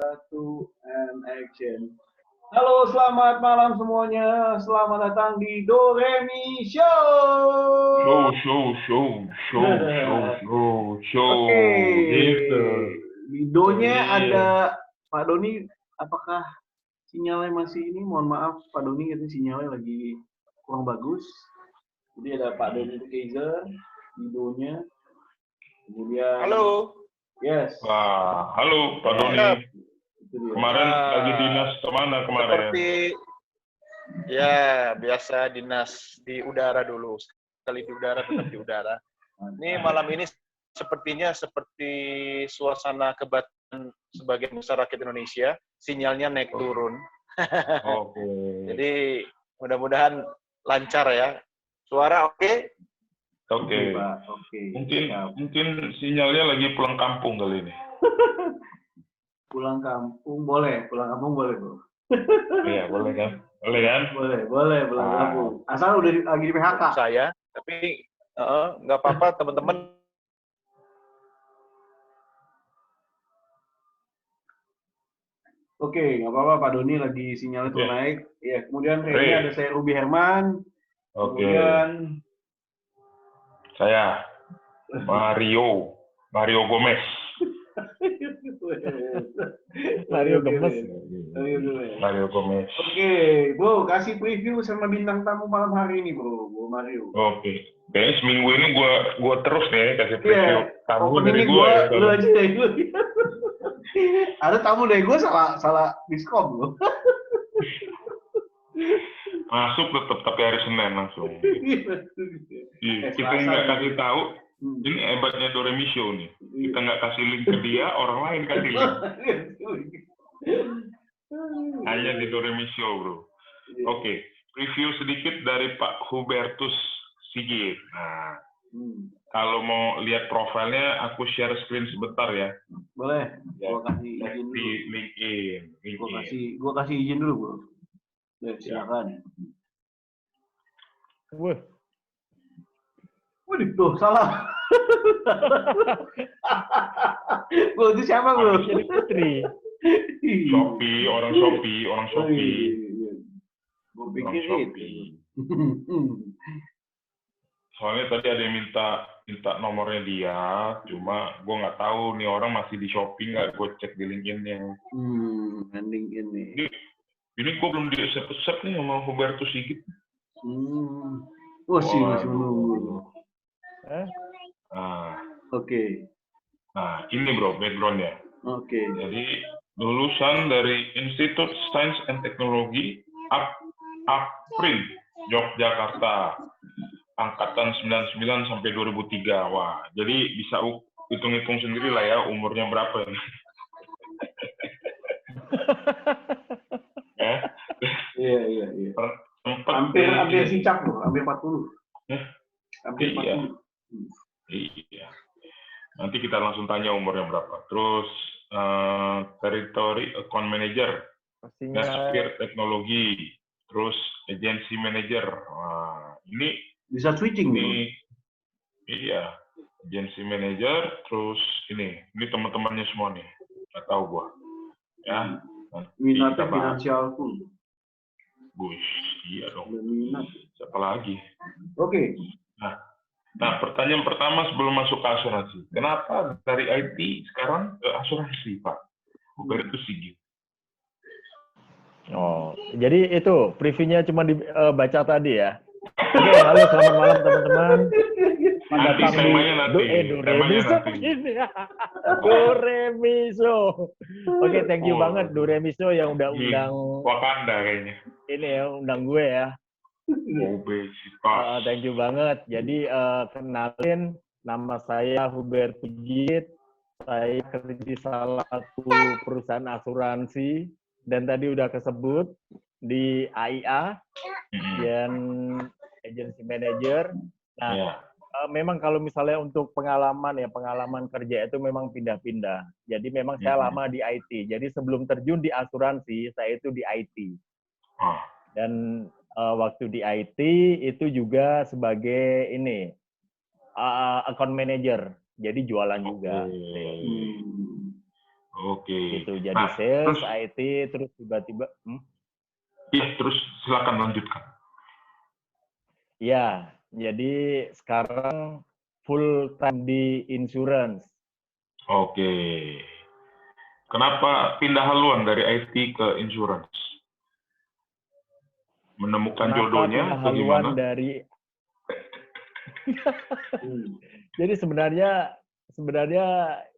Satu, and action. Halo, selamat malam semuanya. Selamat datang di Do Re Mi Show. Show. Oke. Gitu. Di Do-nya ada Pak Doni. Apakah sinyalnya masih ini? Mohon maaf, Pak Doni itu sinyalnya lagi kurang bagus. Jadi ada Pak Doni Kaiser di Do-nya. Kemudian. Halo. Yes. Wah, halo Pak Doni. Kemarin lagi dinas kemana kemarin? Seperti ya biasa dinas di udara dulu. Sekali di udara tetap di udara. Ini malam ini sepertinya seperti suasana kebatinan sebagian masyarakat Indonesia, sinyalnya naik turun. Oke. Jadi mudah-mudahan lancar ya. Suara oke? Oke. Mungkin sinyalnya lagi pulang kampung kali ini. Pulang kampung boleh, Bro. Iya, boleh kan? Boleh kan? Boleh pulang kampung. Asal udah lagi di PHK. Saya, tapi nggak apa-apa teman-teman. Oke, nggak apa-apa Pak Doni lagi sinyalnya tuh naik. Ya, kemudian kayaknya ada saya Ruby Herman. Oke. Kemudian Saya Mario Gomez. Mario Gomez. Oke, Bro, kasih preview sama bintang tamu malam hari ini, Bro Mario. Oke. Kayaknya seminggu ini gua terus nih kasih preview tamu dari ini gua. Lu aja dari gua. Ada tamu dari gua salah diskom loh. Masuk tetap tapi hari Senin langsung. Kita nggak kasih tahu. Ini hebatnya Do Re Mi Show nih. Kita nggak kasih link ke dia, orang lain kasih link. Hanya di Do Re Mi Show, Bro. Oke, review sedikit dari Pak Hubertus Sigit. Nah, kalau mau lihat profilnya, aku share screen sebentar ya. Boleh. Ya, gua kasih izin dulu. Di LinkedIn. Gua kasih izin dulu, Bro. Ya, silakan. Waduh, tuh salah. Bro, itu siapa, Bro? Jadi Putri. Orang Shopee. Gue pikir itu. Soalnya tadi ada yang minta nomornya dia, cuma gue nggak tahu nih orang masih di Shopee nggak, gue cek di LinkedIn-nya. LinkedIn nih. Ini gue belum di-accept nih sama Hubertus Sigit. Masih menunggu. Oke. Nah, ini Bro, background-nya. Oke. Jadi, lulusan dari Institut Sains and Teknologi April, Yogyakarta. Angkatan 99 sampai 2003. Wah, jadi bisa hitung-hitung sendiri lah ya umurnya berapa ini. Iya. Hampir sicak Bro, hampir 40. Hampir 40. Iya. Nanti kita langsung tanya umurnya berapa. Terus Territory Account Manager, Sphere Teknologi, terus Agency Manager. Wah, ini bisa switching nih. Iya, Agency Manager, terus ini teman-temannya semua nih. Nggak tahu gua. Ya. Minatnya finansial pun. Bush, iya dong. Minat. Siapa lagi? Oke. Nah, pertanyaan pertama sebelum masuk ke asuransi. Kenapa dari IT sekarang ke asuransi, Pak? Hubertus Sigit. Oh, jadi itu previewnya cuma dibaca tadi ya. Oke, halo selamat malam teman-teman. Nanti temanya nanti. Do Re Mi Show. Oke, thank you banget Do Re Mi Show yang udah undang. Wakanda kayaknya. Ini ya, undang gue ya. Obesitas. Thank you banget. Jadi kenalin, nama saya Hubertus Sigit. Saya kerja di salah satu perusahaan asuransi dan tadi udah kesebut di AIA dan agency manager. Nah, memang kalau misalnya untuk pengalaman kerja itu memang pindah-pindah. Jadi memang saya lama di IT. Jadi sebelum terjun di asuransi, saya itu di IT. Dan waktu di IT itu juga sebagai account manager. Jadi jualan juga. Oke. Gitu. Jadi Nah, sales, terus IT, terus tiba-tiba, ya terus silakan lanjutkan. ya, jadi sekarang full time di insurance. Oke. Kenapa pindah haluan dari IT ke insurance? Menemukan Kenapa jodohnya pindah atau haluan gimana? dari? Jadi sebenarnya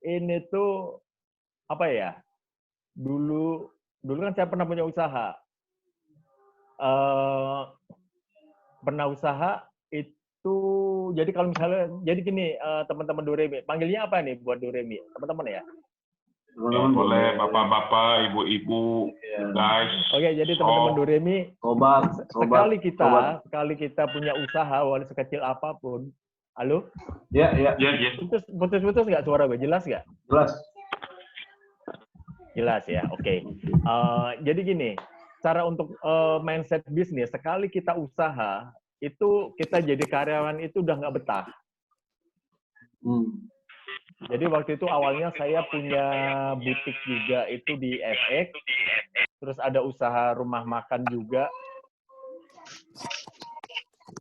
ini tuh apa ya? Dulu kan saya pernah punya usaha. Eh, pernah usaha itu, jadi kalau misalnya, jadi gini, teman-teman Doremi, panggilnya apa nih buat Doremi? Teman-teman ya? Ya, boleh bapak-bapak, ibu-ibu, guys. Oke, jadi teman-teman Doremi, sekali kita punya usaha, walau sekecil apapun. Halo? Ya. Putus-putus nggak suara gue? Jelas nggak? Jelas. Jelas ya, oke. Jadi gini, cara untuk mindset bisnis, sekali kita usaha, itu kita jadi karyawan itu udah nggak betah. Jadi waktu itu awalnya saya punya butik juga itu di FX, terus ada usaha rumah makan juga,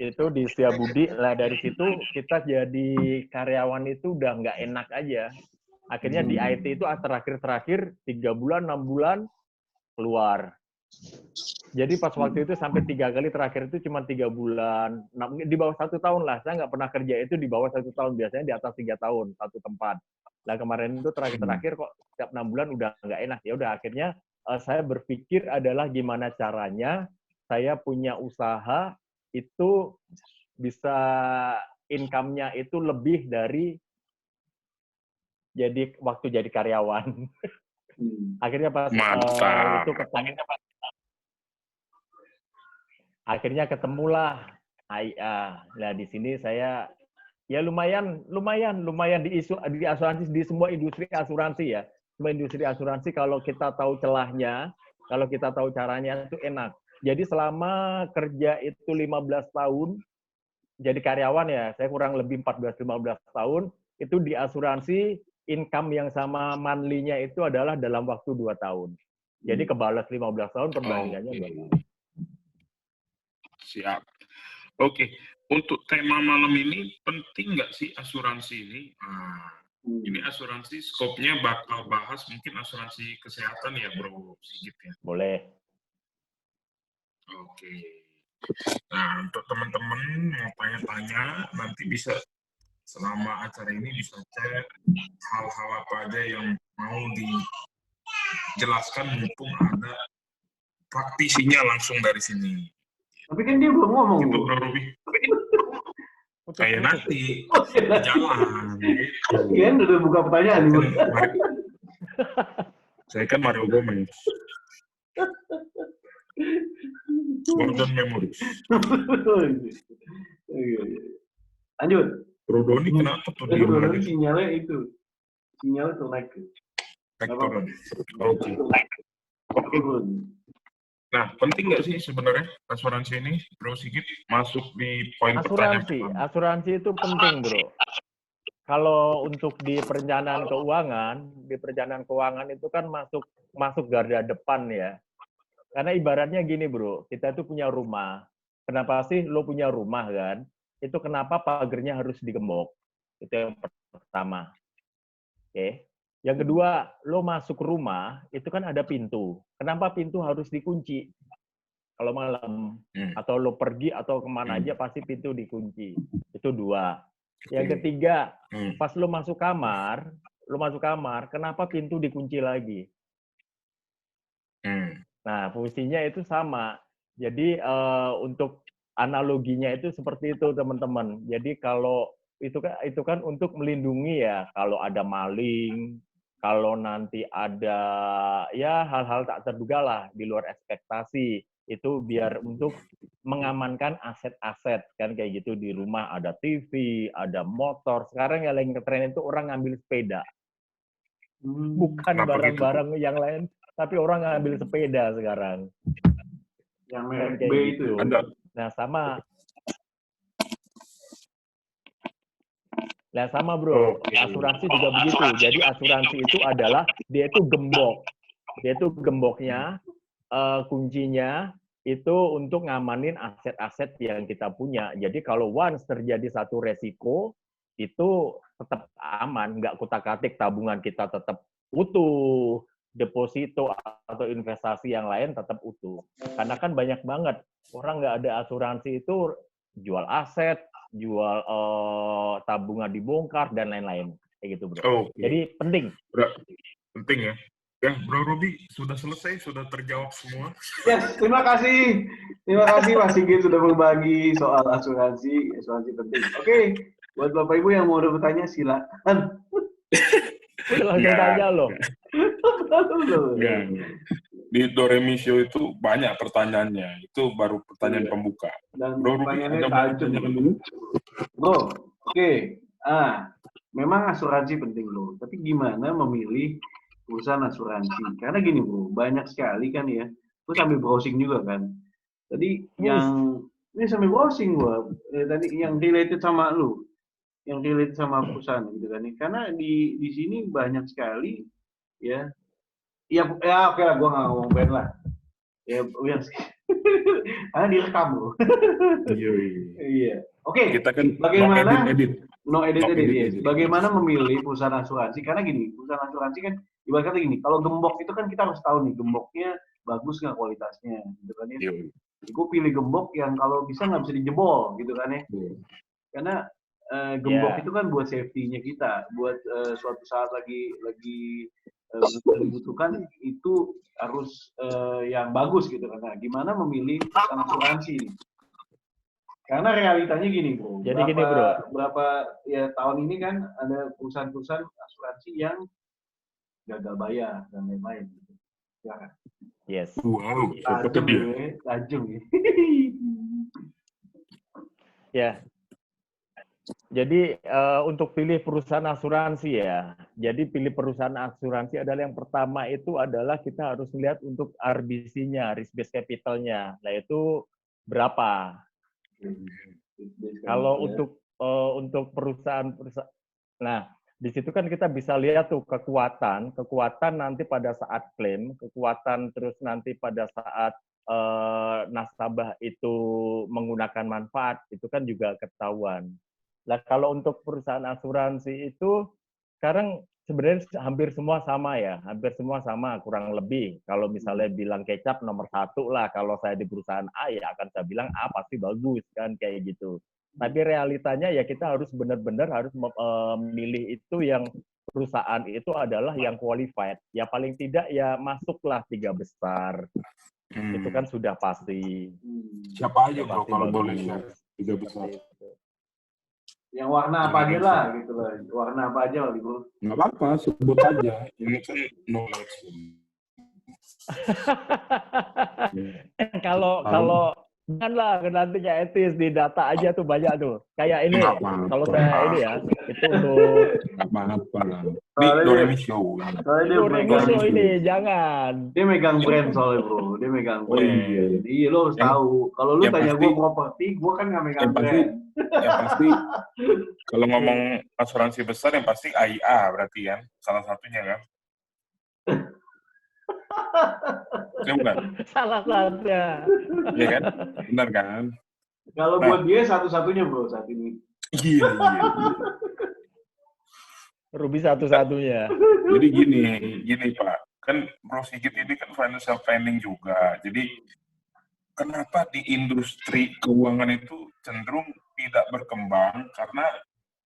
itu di Setiabudi. Lah dari situ kita jadi karyawan itu udah nggak enak aja. Akhirnya di IT itu terakhir 3 bulan, 6 bulan keluar. Jadi pas waktu itu sampai 3 kali, terakhir itu cuma 3 bulan. Nah, di bawah 1 tahun lah. Saya nggak pernah kerja itu di bawah 1 tahun. Biasanya di atas 3 tahun, satu tempat. Nah kemarin itu terakhir kok setiap 6 bulan udah nggak enak. Ya udah akhirnya saya berpikir adalah gimana caranya saya punya usaha itu bisa income-nya itu lebih dari waktu jadi karyawan. Akhirnya pas itu ketemu, akhirnya ketemulah AIA. Nah di sini saya ya lumayan di asuransi, di semua industri asuransi ya. Semua industri asuransi kalau kita tahu celahnya, kalau kita tahu caranya itu enak. Jadi selama kerja itu 15 tahun jadi karyawan ya, saya kurang lebih 14-15 tahun itu di asuransi, income yang sama monthly-nya itu adalah dalam waktu 2 tahun. Jadi kebalas 15 tahun perbandingannya 2 tahun. Siap. Oke. Untuk tema malam ini, penting nggak sih asuransi ini? Ini asuransi skopnya bakal bahas mungkin asuransi kesehatan ya, Bro Sigit ya? Boleh. Oke. Nah, untuk teman-teman mau tanya-tanya, nanti bisa selama acara ini bisa cek hal-hal apa aja yang mau dijelaskan mumpung ada praktisinya langsung dari sini. Tapi kan dia belum ngomong. Itu Bro Robi. Kayak nanti jalan. Kan udah buka pertanyaan nih. Saya kan Mario Gomez. Gordon Memories. Lanjut. Bro Doni kenapa tuh dia Bro Doni sinyalnya selek. Oke, Bro. Nah, penting nggak sih sebenarnya asuransi ini, Bro Sigit, masuk di poin pertanyaan pertama? Asuransi itu penting, Bro. Kalau untuk di perencanaan keuangan itu kan masuk garda depan ya. Karena ibaratnya gini, Bro, kita itu punya rumah. Kenapa sih lo punya rumah kan? Itu kenapa pagernya harus digembok? Itu yang pertama. Oke. Yang kedua, lo masuk rumah, itu kan ada pintu. Kenapa pintu harus dikunci? Kalau malam, atau lo pergi atau kemana aja, pasti pintu dikunci. Itu 2. Yang ketiga, pas lo masuk kamar, kenapa pintu dikunci lagi? Nah, fungsinya itu sama. Jadi, untuk analoginya itu seperti itu, teman-teman. Jadi, kalau itu kan untuk melindungi ya, kalau ada maling, kalau nanti ada ya hal-hal tak terduga lah di luar ekspektasi, itu biar untuk mengamankan aset-aset kan kayak gitu. Di rumah ada TV, ada motor. Sekarang yang lagi ngetren itu orang ngambil sepeda, bukan barang-barang yang lain, tapi orang ngambil sepeda sekarang. Yang kayak itu. Nah sama. Nah, sama bro, asuransi juga begitu. Jadi asuransi itu adalah dia itu gembok. Dia itu gemboknya, kuncinya itu untuk ngamanin aset-aset yang kita punya. Jadi kalau once terjadi satu resiko, itu tetap aman, nggak kutak-katik, tabungan kita tetap utuh, deposito atau investasi yang lain tetap utuh. Karena kan banyak banget orang nggak ada asuransi itu jual aset, jual tabungan dibongkar dan lain-lain kayak gitu bro. Jadi penting. Penting ya. Ya, Bro Ruby, sudah selesai, sudah terjawab semua. Yes, terima kasih. Terima kasih Mas Sigit sudah berbagi soal asuransi penting. Oke, buat Bapak Ibu yang mau bertanya silakan. Langsung tanya loh. Di Doremi Show itu banyak pertanyaannya. Itu baru pertanyaan pembuka. Dan Bro Ruby, ada pertanyaan dulu? Bro, oke. Memang asuransi penting loh. Tapi gimana memilih perusahaan asuransi? Karena gini bro, banyak sekali kan ya. Gue sambil browsing juga kan. Tadi ini sambil browsing gua. Tadi yang related sama lu, yang related sama perusahaan gitu kan. Karena di sini banyak sekali ya. Ya oke lah, gue nggak ngomong brand lah. Ya sih. Karena direkam bro. Iya. Oke. Kita kan bagaimana? edit. No edit. Bagaimana memilih perusahaan asuransi? Karena gini, perusahaan asuransi kan ibarat kata gini, kalau gembok itu kan kita harus tahu nih gemboknya bagus nggak kualitasnya, gitu kan ya. Jadi gue pilih gembok yang kalau bisa nggak bisa dijebol, gitu kan ya. Karena gembok itu kan buat safety-nya kita, buat suatu saat lagi dibutuhkan itu harus yang bagus gitu kan. Nah, gimana memilih perusahaan asuransi? Karena realitanya gini bro. Jadi gini bro. Berapa ya tahun ini kan ada perusahaan-perusahaan asuransi yang gagal bayar dan lain-lain. Gitu. Ya kan? Yes. Wow. Tajam ya. Ya. Jadi untuk pilih perusahaan asuransi ya. Jadi pilih perusahaan asuransi adalah yang pertama itu adalah kita harus lihat untuk RBC-nya, risk based capital-nya. Nah itu berapa? Kalau untuk perusahaan, nah di situ kan kita bisa lihat tuh kekuatan nanti pada saat klaim, kekuatan terus nanti pada saat nasabah itu menggunakan manfaat itu kan juga ketahuan. Nah kalau untuk perusahaan asuransi itu sekarang sebenarnya hampir semua sama ya, hampir semua sama kurang lebih. Kalau misalnya bilang kecap nomor 1 lah, kalau saya di perusahaan A ya akan saya bilang A pasti bagus kan kayak gitu. Tapi realitanya ya kita harus benar-benar harus memilih itu yang perusahaan itu adalah yang qualified. Ya paling tidak ya masuklah 3 besar. Itu kan sudah pasti. Siapa aja bro kalau boleh share 3 besar? Yang warna apa aja lah gitu lah. Warna apa aja lah bro. Nggak apa-apa, sebut aja. Ini kan knowledge. Kalau janganlah nanti kayak etis di data aja tuh banyak tuh. Kayak ini, kalau saya ini ya, itu untuk apa-apa lah. Ini Doremi Show. Doremi Show ini, jangan. Dia megang brand soalnya bro, dia megang brand. Jadi lo harus tahu. Kalau lu tanya gue properti, gue kan nggak megang brand. Yang pasti, kalau ngomong asuransi besar yang pasti AIA berarti kan, salah satunya kan. Ya bukan? Salah satunya. Iya kan? Benar kan? Kalau buat dia satu-satunya bro saat ini. Iya. Ruby satu-satunya. Jadi gini Pak. Kan Bro Sigit ini kan financial planning juga. Jadi kenapa di industri keuangan itu cenderung tidak berkembang? Karena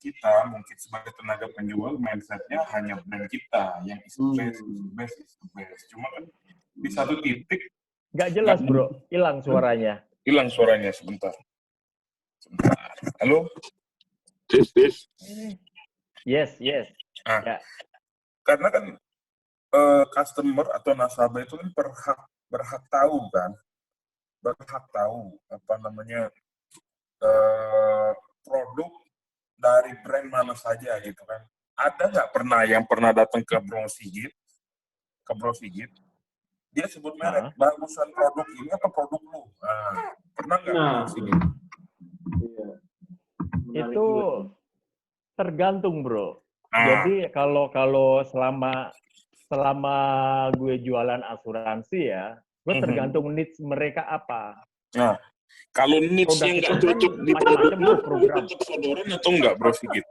kita mungkin sebagai tenaga penjual mindsetnya hanya brand kita yang is the best. Cuma kan di satu titik nggak jelas bro, hilang suaranya. Hilang suaranya sebentar. Halo? Tis. Yes. Nah, ya. Karena kan customer atau nasabah itu kan berhak tahu kan, apa namanya produk dari brand mana saja gitu kan. Ada nggak yang pernah datang ke Bro Sigit, dia sebut merek, bagusan produk ini apa produk lu? Pernah nggak Bro Sigit? Iya. Itu Tergantung, Bro. Nah, Jadi kalau selama gue jualan asuransi ya, gue tergantung needs mereka apa. nah, kalau Produk niche-nya itu nggak kan cocok di macam-macam produknya, tuh program. tetap sodoran atau enggak, Bro Sigit?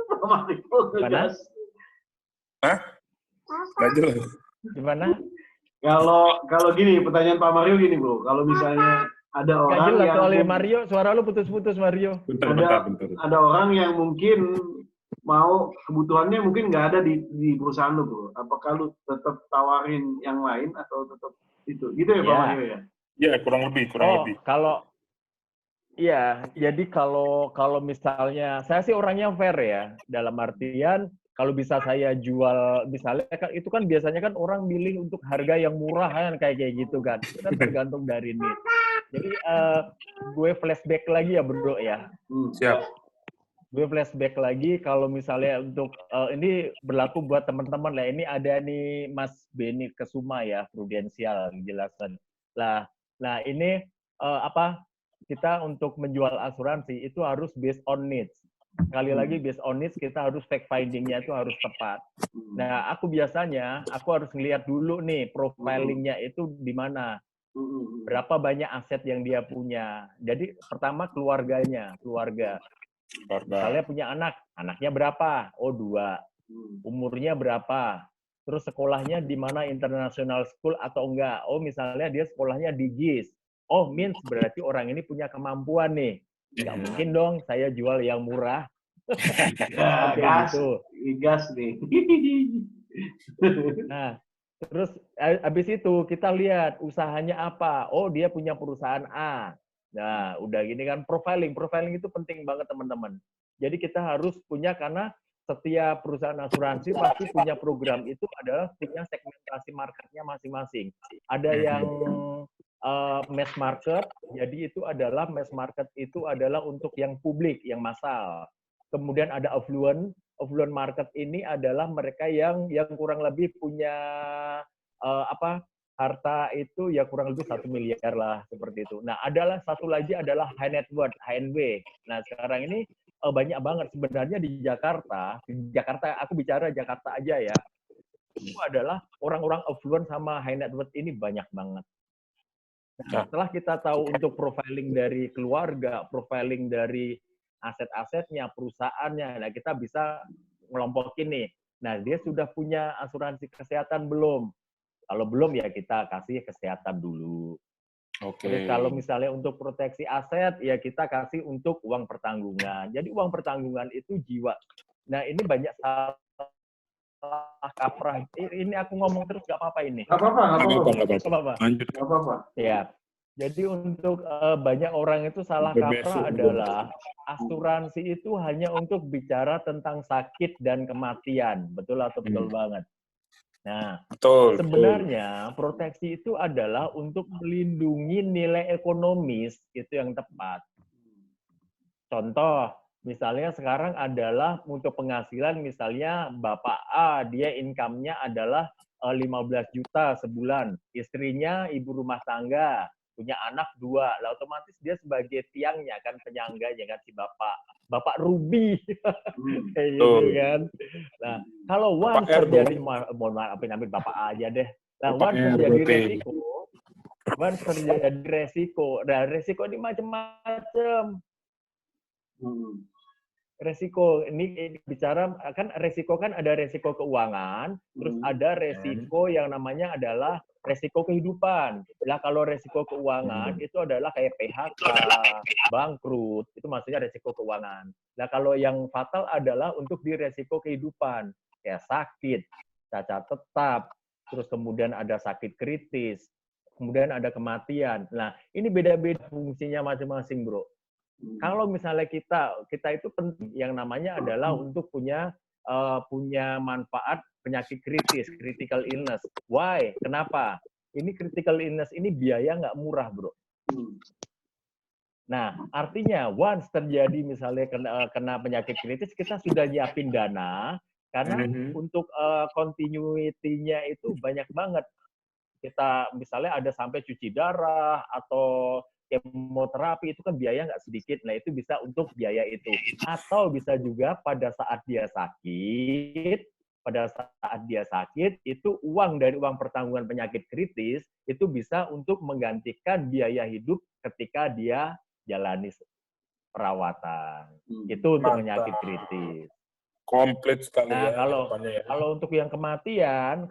Pak Mario Gimana? ngegas. Hah? Nggak jelas. Gimana? Kalau gini, pertanyaan Pak Mario gini, Bro. Kalau misalnya ada Nggak orang jelas yang soalnya Mario, suara lu putus-putus Mario. ada orang yang mungkin mau kebutuhannya mungkin nggak ada di perusahaan lu, Bro. Apakah lu tetap tawarin yang lain atau tetap itu? Gitu ya, Pak Ya. Mario ya? Ya, kurang lebih. Iya, jadi kalau misalnya saya sih orangnya fair ya, dalam artian kalau bisa saya jual, misalnya kan itu kan biasanya kan orang milih untuk harga yang murah kan kayak gitu kan, itu kan tergantung dari need. Jadi gue flashback lagi ya bro ya, Siap. gue flashback lagi kalau misalnya untuk ini berlaku buat teman-teman lah, ini ada nih Mas Beni Kesuma ya, Prudensial jelasan. Nah ini kita untuk menjual asuransi itu harus based on needs. Sekali lagi based on needs, kita harus fact finding-nya itu harus tepat. Nah, aku harus ngeliat dulu nih profilingnya itu di mana. Berapa banyak aset yang dia punya. Jadi pertama keluarga. Misalnya punya anaknya berapa? Oh 2. Umurnya berapa? Terus sekolahnya di mana, international school atau enggak? Oh misalnya dia sekolahnya di GIS. Oh means berarti orang ini punya kemampuan nih. Nggak mungkin dong saya jual yang murah. Ya, gas, Gitu. gas nih. Nah, terus habis itu kita lihat usahanya apa. Oh dia punya perusahaan A. Nah udah gini kan profiling itu penting banget teman-teman. Jadi kita harus punya, karena setiap perusahaan asuransi pasti punya program itu adalah punya segmentasi marketnya masing-masing. Ada yang mass market, jadi itu adalah mass market itu adalah untuk yang publik, yang massal. Kemudian ada affluent market ini adalah mereka yang kurang lebih punya harta itu ya kurang lebih 1 miliar lah seperti itu. Nah, satu lagi adalah high net worth, HNW. Nah, sekarang ini banyak banget sebenarnya di Jakarta. Aku bicara Jakarta aja ya. Itu adalah orang-orang affluent sama high net worth ini banyak banget. Nah, setelah kita tahu untuk profiling dari keluarga, profiling dari aset-asetnya, perusahaannya, nah kita bisa ngelompokin nih. Nah, dia sudah punya asuransi kesehatan belum? Kalau belum ya kita kasih kesehatan dulu. Terus kalau misalnya untuk proteksi aset, ya kita kasih untuk uang pertanggungan. Jadi uang pertanggungan itu jiwa. Nah ini banyak salah kaprah. Ini aku ngomong terus nggak apa-apa ini. Nggak apa-apa. Lanjut. Nggak apa-apa. Ya. Jadi untuk banyak orang itu salah kaprah adalah asuransi itu hanya untuk bicara tentang sakit dan kematian. Betul atau betul banget? Nah, sebenarnya proteksi itu adalah untuk melindungi nilai ekonomis itu yang tepat. Contoh, misalnya sekarang adalah untuk penghasilan, misalnya Bapak A, dia income-nya adalah 15 juta sebulan. Istrinya ibu rumah tangga, punya anak 2. Lah otomatis dia sebagai tiangnya kan, penyangganya kan si Bapak Ruby. Kayak gitu kan. Nah, kalau once terjadi, mohon maaf, ambil Bapak A aja deh. Nah, once terjadi resiko, dan resiko ini macam-macam. Resiko ini bicara kan resiko kan ada resiko keuangan, terus ada resiko yang namanya adalah resiko kehidupan. Nah kalau resiko keuangan itu adalah kayak PHK, bangkrut, itu maksudnya resiko keuangan. Nah kalau yang fatal adalah untuk di resiko kehidupan, kayak sakit, cacat tetap, terus kemudian ada sakit kritis, kemudian ada kematian. Nah ini beda-beda fungsinya masing-masing, bro. Kalau misalnya kita itu penting yang namanya adalah untuk punya manfaat penyakit kritis, critical illness. Why? Kenapa? Ini critical illness ini biaya nggak murah, bro. Nah, artinya once terjadi misalnya kena penyakit kritis, kita sudah nyiapin dana, karena untuk continuity-nya itu banyak banget. Kita misalnya ada sampai cuci darah atau kemoterapi itu kan biaya nggak sedikit. Nah, itu bisa untuk biaya itu. Atau bisa juga pada saat dia sakit, itu uang dari uang pertanggungan penyakit kritis itu bisa untuk menggantikan biaya hidup ketika dia jalani perawatan. Itu untuk penyakit kritis. Komplit sekali Nah, ya. kalau untuk yang kematian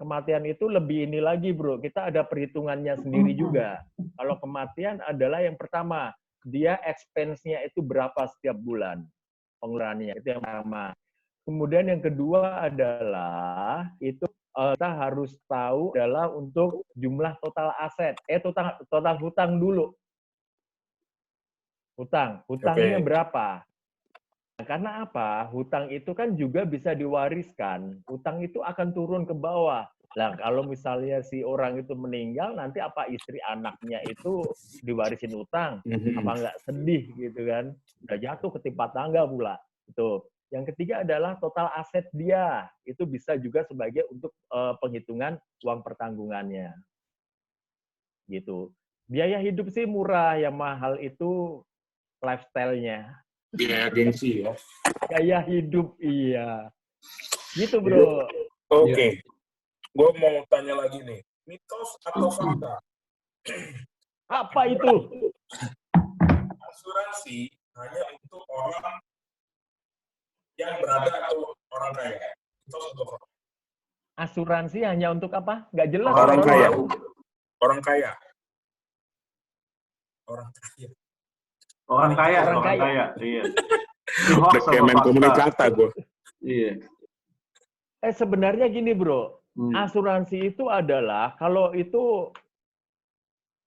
itu lebih ini lagi, Bro. Kita ada perhitungannya sendiri juga. Kalau kematian adalah yang pertama, dia expense-nya itu berapa setiap bulan pengeluarannya, itu yang pertama. Kemudian yang kedua adalah itu kita harus tahu adalah untuk jumlah total aset, total hutang dulu. Hutangnya berapa? Karena apa? Hutang itu kan juga bisa diwariskan. Hutang itu akan turun ke bawah. Nah, kalau misalnya si orang itu meninggal, nanti apa istri anaknya itu diwarisin hutang? Apa nggak sedih gitu kan? Udah jatuh ketimpa tangga pula. Itu. Yang ketiga adalah total aset dia. Itu bisa juga sebagai untuk penghitungan uang pertanggungannya. Gitu. Biaya hidup sih murah, yang mahal itu lifestyle-nya. Biaya gengsi ya. Gaya hidup, iya. Gitu, Bro. Oke. Gue mau tanya lagi nih. Mitos atau fakta? Apa itu? Asuransi hanya untuk orang yang berada atau orang kaya. Mitos atau fakta? Asuransi hanya untuk apa? Nggak jelas. Orang kaya. Orang kaya. Orang kaya. Orang kaya. Iya. Itu hoax Kayak main komunikata gue. Iya. Sebenarnya gini, Bro. Asuransi itu adalah, kalau itu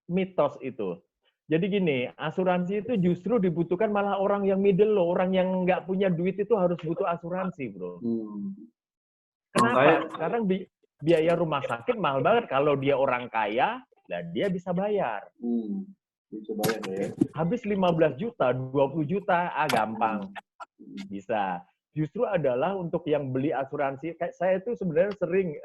mitos itu. Jadi gini, asuransi itu justru dibutuhkan malah orang yang middle loh. Orang yang nggak punya duit itu harus butuh asuransi, Bro. Kenapa? Sekarang biaya rumah sakit mahal banget. Kalau dia orang kaya, nah dia bisa bayar. Bisa bayar ya. Habis 15 juta, 20 juta, gampang. Bisa. Justru adalah untuk yang beli asuransi, kayak saya itu sebenarnya sering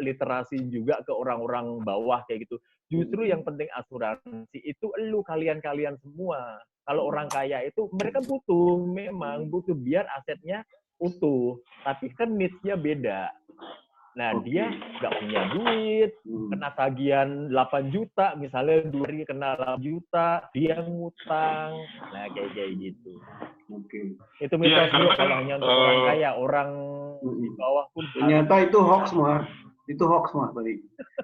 literasi juga ke orang-orang bawah kayak gitu. Justru yang penting asuransi itu kalian-kalian semua. Kalau orang kaya itu mereka memang butuh biar asetnya utuh, tapi kan needs-nya beda. Nah, dia nggak punya duit, kena tagihan 8 juta, misalnya 2 hari kena 8 juta, dia ngutang. Nah, kayak gitu. Itu mitos, Bro, kalau hanya untuk orang kaya, orang di bawah pun. Ternyata itu hoax, Mas. Itu hoax, Mas, tadi.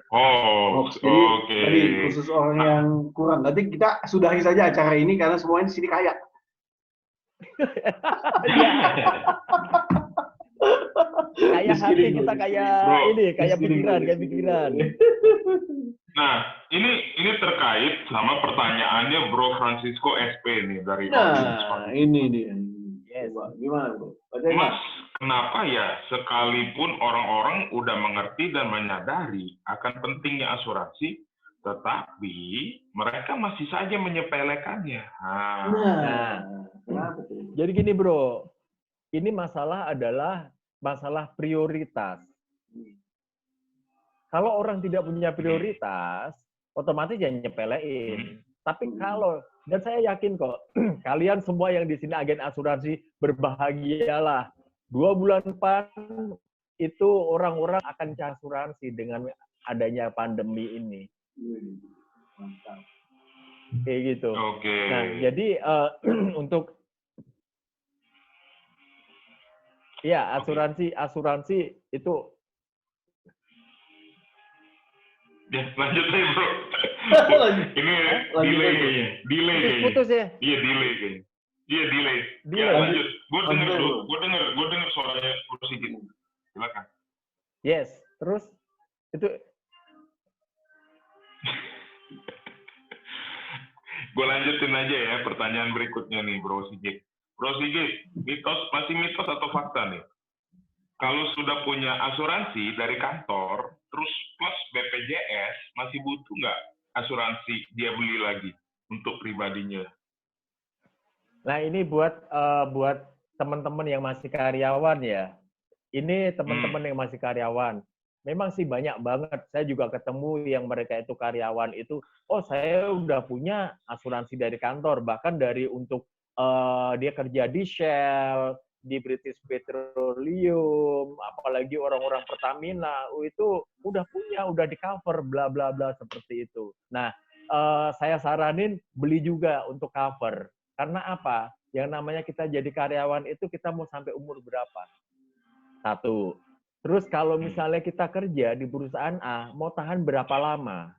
Hoax. Jadi, Oke. tadi khusus orang yang kurang. Nanti kita sudahi saja acara ini karena semuanya di sini kaya. Kayak hati kita kayak pikiran. Nah, ini terkait sama pertanyaannya Bro Francisco SP nih dari ini dia. Yes. Gimana, Bro? Mas, kenapa ya sekalipun orang-orang udah mengerti dan menyadari akan pentingnya asuransi, tetapi mereka masih saja menyepelekannya? Jadi gini, Bro. Ini adalah masalah prioritas. Kalau orang tidak punya prioritas, otomatis ya nyepelein. Tapi dan saya yakin kok, kalian semua yang di sini agen asuransi berbahagialah. 2 bulan depan itu orang-orang akan cari asuransi dengan adanya pandemi ini. Kayak gitu. Oke. Nah, jadi untuk asuransi itu. Ya, lanjut aja, Bro. Ini delay. Putus ya? Iya, delay kayaknya. Iya, delay. Ya, lanjut. Gue denger suaranya sedikit. Silakan. Yes. Terus itu gue lanjutin aja ya pertanyaan berikutnya nih, Bro Sigit. Bro Sigit, masih mitos atau fakta nih? Kalau sudah punya asuransi dari kantor, terus plus BPJS, masih butuh nggak asuransi dia beli lagi untuk pribadinya? Nah, ini buat teman-teman yang masih karyawan ya. Ini teman-teman yang masih karyawan. Memang sih banyak banget. Saya juga ketemu yang mereka itu karyawan itu, oh saya udah punya asuransi dari kantor, bahkan dari untuk dia kerja di Shell, di British Petroleum, apalagi orang-orang Pertamina, itu udah punya, udah di cover, bla bla bla seperti itu. Nah, saya saranin beli juga untuk cover. Karena apa? Yang namanya kita jadi karyawan itu kita mau sampai umur berapa? Satu. Terus kalau misalnya kita kerja di perusahaan A, mau tahan berapa lama?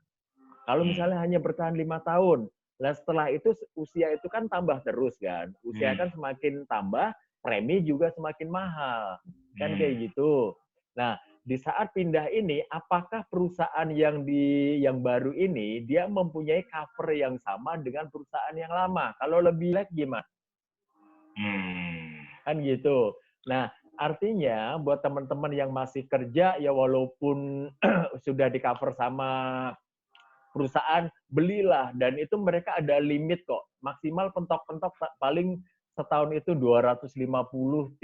Kalau misalnya hanya bertahan 5 tahun, nah setelah itu usia itu kan tambah terus kan. Usia kan semakin tambah, premi juga semakin mahal. Kan kayak gitu. Nah, di saat pindah ini, apakah perusahaan yang baru ini dia mempunyai cover yang sama dengan perusahaan yang lama? Kalau lebih jelek gimana? Kan gitu. Nah, artinya buat teman-teman yang masih kerja, ya walaupun sudah di-cover sama perusahaan, belilah. Dan itu mereka ada limit kok. Maksimal pentok-pentok paling setahun itu 250-350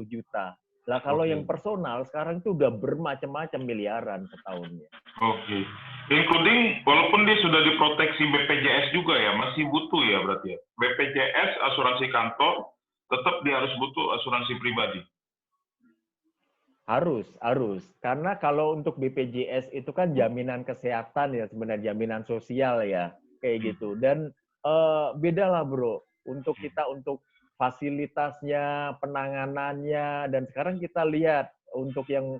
juta. Lah kalau yang personal sekarang itu udah bermacam-macam miliaran setahunnya. Oke. Including, walaupun dia sudah diproteksi BPJS juga ya, masih butuh ya berarti ya? BPJS, asuransi kantor, tetap dia harus butuh asuransi pribadi. Harus. Karena kalau untuk BPJS itu kan jaminan kesehatan ya, sebenarnya jaminan sosial ya, kayak gitu. Dan beda lah bro, untuk kita untuk fasilitasnya, penanganannya, dan sekarang kita lihat untuk yang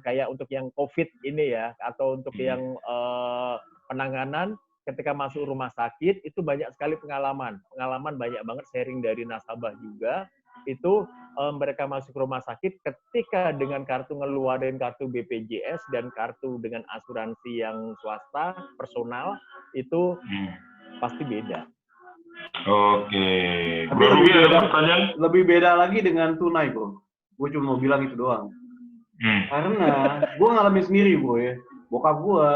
kayak untuk yang COVID ini ya, atau untuk yang penanganan ketika masuk rumah sakit itu banyak sekali pengalaman banyak banget sharing dari nasabah juga. Itu mereka masuk rumah sakit ketika dengan kartu ngeluarin kartu BPJS dan kartu dengan asuransi yang swasta personal itu pasti beda. Oke. Bro Ruby ada pertanyaan? Lebih beda lagi dengan tunai bro. Gue cuma mau bilang itu doang. Karena gue ngalamin sendiri bro ya. Bokap gue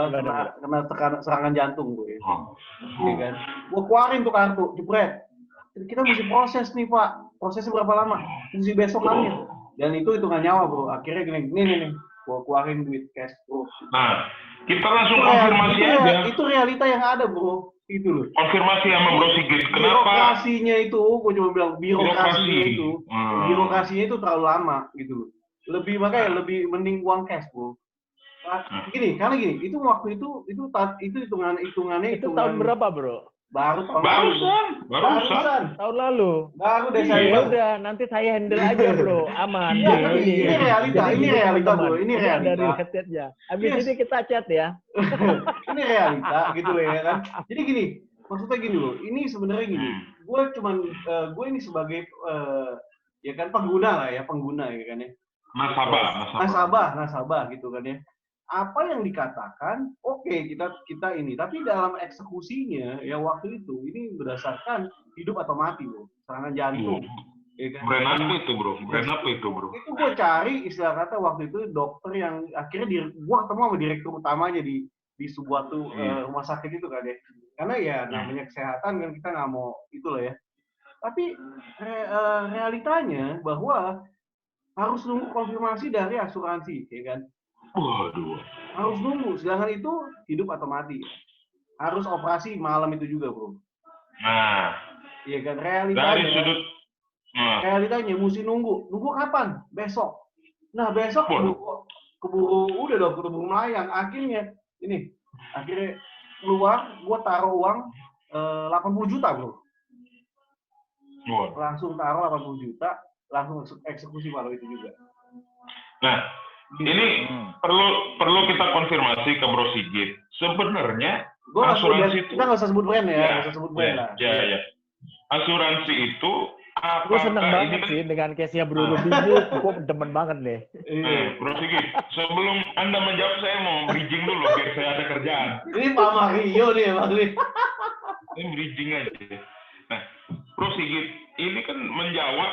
kena serangan jantung gue. Iya kan? Gue keluarin tuh kartu, jepret. Kita mesti proses nih Pak. Prosesnya berapa lama? Mesti besok hamil. Dan itu hitungan nyawa bro. Akhirnya gini, nih. Gue keluarin duit cash bro. Nah, kita langsung konfirmasi aja. Itu realita yang ada bro. Itu loh. Konfirmasi sama Bro Sigit. Kenapa? Birokrasinya itu, gue cuma bilang birokrasinya itu terlalu lama gitu loh. Makanya lebih mending uang cash bro. Karena gini, itu waktu itu hitungannya itu tahun berapa bro? Barusan. Tahun lalu. Baru Desember. Ya udah, nanti saya handle aja bro, aman. Ini realita bro, ini realita. Dari headsetnya. Habis ini kita chat ya. Ini realita gitu loh ya kan. Jadi gini, maksudnya gini loh, ini sebenarnya gini. Gue ini sebagai ya kan pengguna ya kan ya. Nasabah gitu kan ya. Apa yang dikatakan, oke, kita ini, tapi dalam eksekusinya ya waktu itu ini berdasarkan hidup atau mati bro, serangan jantung. Ya kan? Brand apa itu bro? Itu gue cari istilah kata waktu itu dokter yang akhirnya gue ketemu sama direktur utamanya di sebuah rumah sakit itu kan ya. Karena ya namanya kesehatan kan kita nggak mau itulah ya. Tapi realitanya bahwa harus nunggu konfirmasi dari asuransi, ya kan? Waduh. Harus nunggu, sedangkan itu hidup atau mati. Harus operasi malam itu juga, bro. Nah, iya kan, realitanya. Realitanya mesti nunggu kapan? Besok. Nah besok keburu melayang. Akhirnya keluar, gua taruh uang 80 juta, bro. Langsung taruh 80 juta, langsung eksekusi malam itu juga. Nah, ini perlu kita konfirmasi ke Bro Sigit. Sebenarnya asuransi itu kita nggak usah sebut brand ya, nggak usah sebut brand lah. Ya. Asuransi itu gue seneng banget sih dengan case-nya Bro Ruby. Gue demen banget nih. Bro Sigit, sebelum Anda menjawab saya mau bridging dulu biar saya ada kerjaan. Ini Pak Mario nih, Pak Mario. Ini bridging aja. Nah, Bro Sigit, ini kan menjawab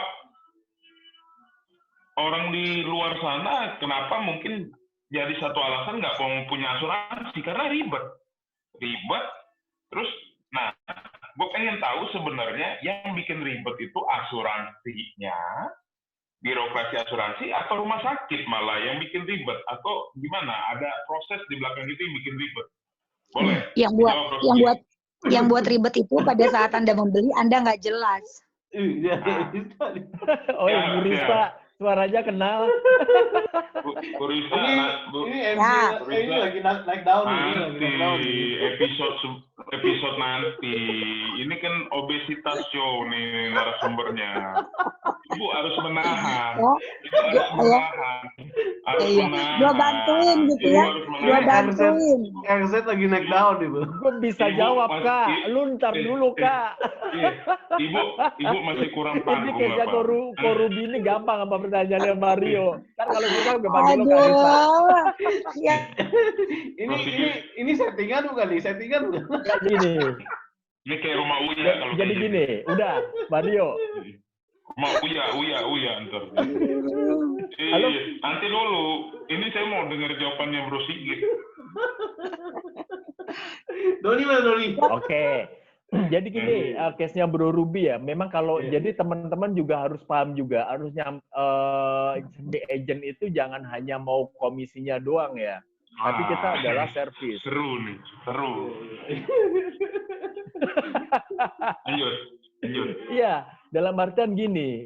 orang di luar sana kenapa mungkin jadi satu alasan nggak mau punya asuransi karena ribet. Terus, nah, gue pengen tahu sebenarnya yang bikin ribet itu asuransinya birokrasi asuransi atau rumah sakit malah yang bikin ribet atau gimana? Ada proses di belakang itu yang bikin ribet. Boleh? Yang buat ribet itu pada saat Anda membeli Anda nggak jelas. Oh ya, Bu Rista, suaranya kenal. Bu Rista, ini lagi naik daun nanti episode nanti. Ini kan obesitas show nih narasumbernya. Ibu harus menahan. Gua bantuin gitu ya. Gua bantuin. RZ lagi naik daun Ibu. Gue bisa jawab, Kak. Lu ntar dulu, Kak. Ibu masih kurang paham. Ini kayaknya Korubi ini gampang sama pertanyaannya Mario. Kan kalau susah gue panggil lo Kak Risa. Ya. Ini settingan bukan nih? Settingan bukan? Ya gini. Ini kayak rumah Uya. Jadi gini, udah Mario. Mau Uya ntar. Halo? Nanti dulu. Ini saya mau dengar jawabannya Bro Sigit. Doni mana Doni? Oke. Jadi gini, case-nya Bro Ruby ya. Memang kalau jadi teman-teman juga harus paham juga, harusnya agent itu jangan hanya mau komisinya doang ya. Tapi kita adalah servis. Seru nih, seru. Lanjut. Iya, dalam artian gini,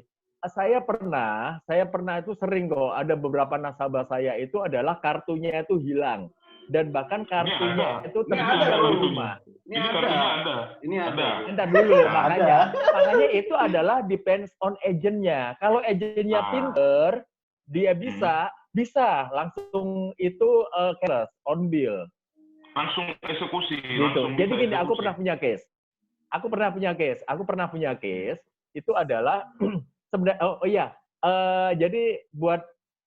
saya pernah itu sering kok ada beberapa nasabah saya itu adalah kartunya itu hilang dan bahkan kartunya itu tertinggal di rumah. Ini kartunya ada. Ini ada. Entar dulu, makanya itu adalah depends on agentnya. Kalau agentnya pinter, dia bisa langsung itu cashless on bill. Langsung eksekusi. Gitu. Jadi gini, aku pernah punya case itu adalah sebenarnya jadi buat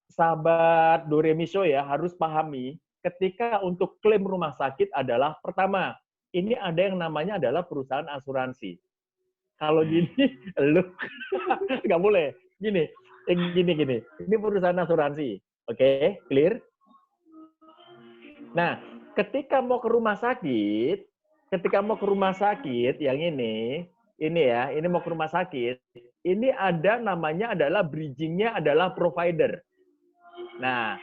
sahabat Doremiso ya harus pahami ketika untuk klaim rumah sakit adalah pertama ini ada yang namanya adalah perusahaan asuransi. Kalau gini lu nggak boleh gini. Ini perusahaan asuransi. Oke, clear? Nah, ketika mau ke rumah sakit yang ini mau ke rumah sakit, ini ada namanya adalah bridging-nya adalah provider. Nah,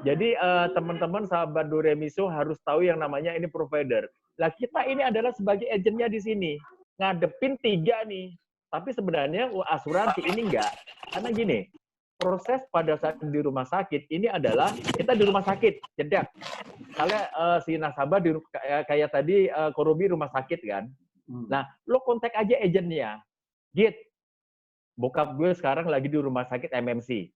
jadi teman-teman sahabat Doremiso harus tahu yang namanya ini provider. Lah kita ini adalah sebagai agennya di sini, ngadepin 3 nih. Tapi sebenarnya asuransi ini enggak. Karena gini, proses pada saat di rumah sakit ini adalah kita di rumah sakit, jedak. Misalnya si nasabah kayak tadi Korubi rumah sakit kan. Nah, lo kontak aja agennya. Git, bokap gue sekarang lagi di rumah sakit MMC.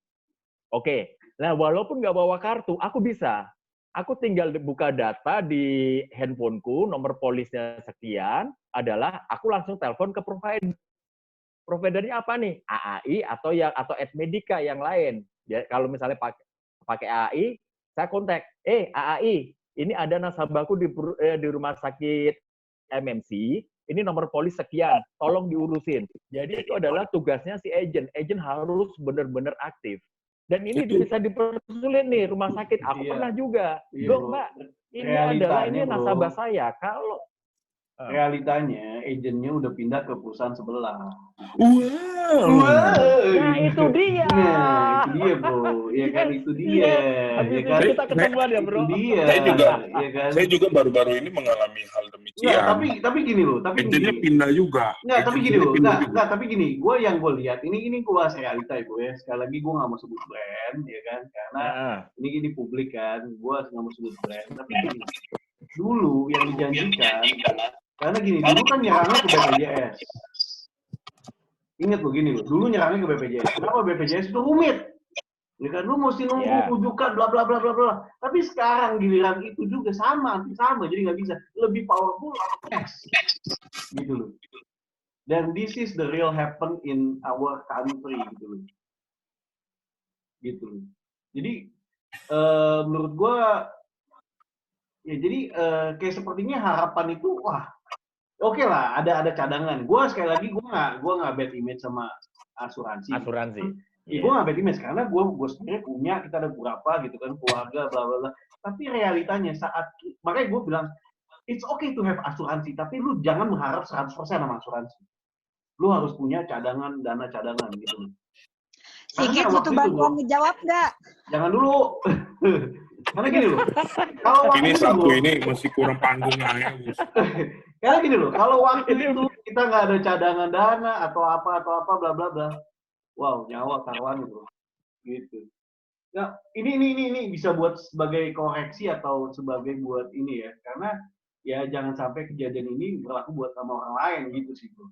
Oke. Nah, walaupun nggak bawa kartu, aku bisa. Aku tinggal buka data di handphoneku, nomor polisnya sekian, adalah aku langsung telepon ke provider. Providernya apa nih? AAI atau Admedica yang lain. Ya, kalau misalnya pakai AAI, saya kontak. AAI, ini ada nasabahku di rumah sakit MMC, ini nomor polis sekian, tolong diurusin. Jadi itu adalah tugasnya si agent. Agent harus benar-benar aktif. Dan ini bisa dipersulit nih rumah sakit. Aku pernah juga. Dok, Mbak, ini nasabah saya. Kalau realitanya agentnya udah pindah ke perusahaan sebelah. Nah, itu dia. Nah, itu dia, Bro. Ya kan, itu dia. Habis Ya kan? kita ketemuan ya, Bro. Itu dia. Ya kan? Saya juga baru-baru ini mengalami hal demikian. Tapi gini loh, agentnya pindah juga. Tapi gini, gue lihat ini gue bahas realita ya, Bu ya. Sekali lagi gue nggak mau sebut brand, ya kan? Karena ini publik kan, gue nggak mau sebut brand. Tapi gini, dulu yang dijanjikan, karena gini, dulu kan nyerangnya ke BPJS. Ingat lo gini loh, dulu nyerangnya ke BPJS. Kenapa BPJS itu rumit? Ya kan, lu mesti nunggu rujukan bla bla bla bla bla. Tapi sekarang giliran itu juga sama, jadi nggak bisa. Lebih powerful X, gitu loh. Dan this is the real happen in our country, gitu loh. Gitu loh. Jadi menurut gua ya jadi kayak sepertinya harapan itu oke lah, ada cadangan. Gue sekali lagi gue nggak bad image sama asuransi. Gue nggak bad image karena gue sendiri punya, kita ada beberapa gitu kan, keluarga bla bla bla. Tapi realitanya makanya gue bilang it's okay to have asuransi, tapi lu jangan mengharap 100% sama asuransi. Lu harus punya dana cadangan gitu. Sigit Karena butuh waktu itu, bantuan bro, ngejawab nggak? jangan dulu. Karena gini loh, kalau waktu Ini itu, satu bro, ini masih kurang panggung aja, Bos. karena gini loh, kalau waktu Ini itu kita nggak ada cadangan dana atau apa bla bla bla, wow, nyawa taruhan bro, gitu. Nah, ini bisa buat sebagai koreksi atau sebagai buat ini ya, karena ya jangan sampai kejadian ini berlaku buat sama orang lain gitu sih bro.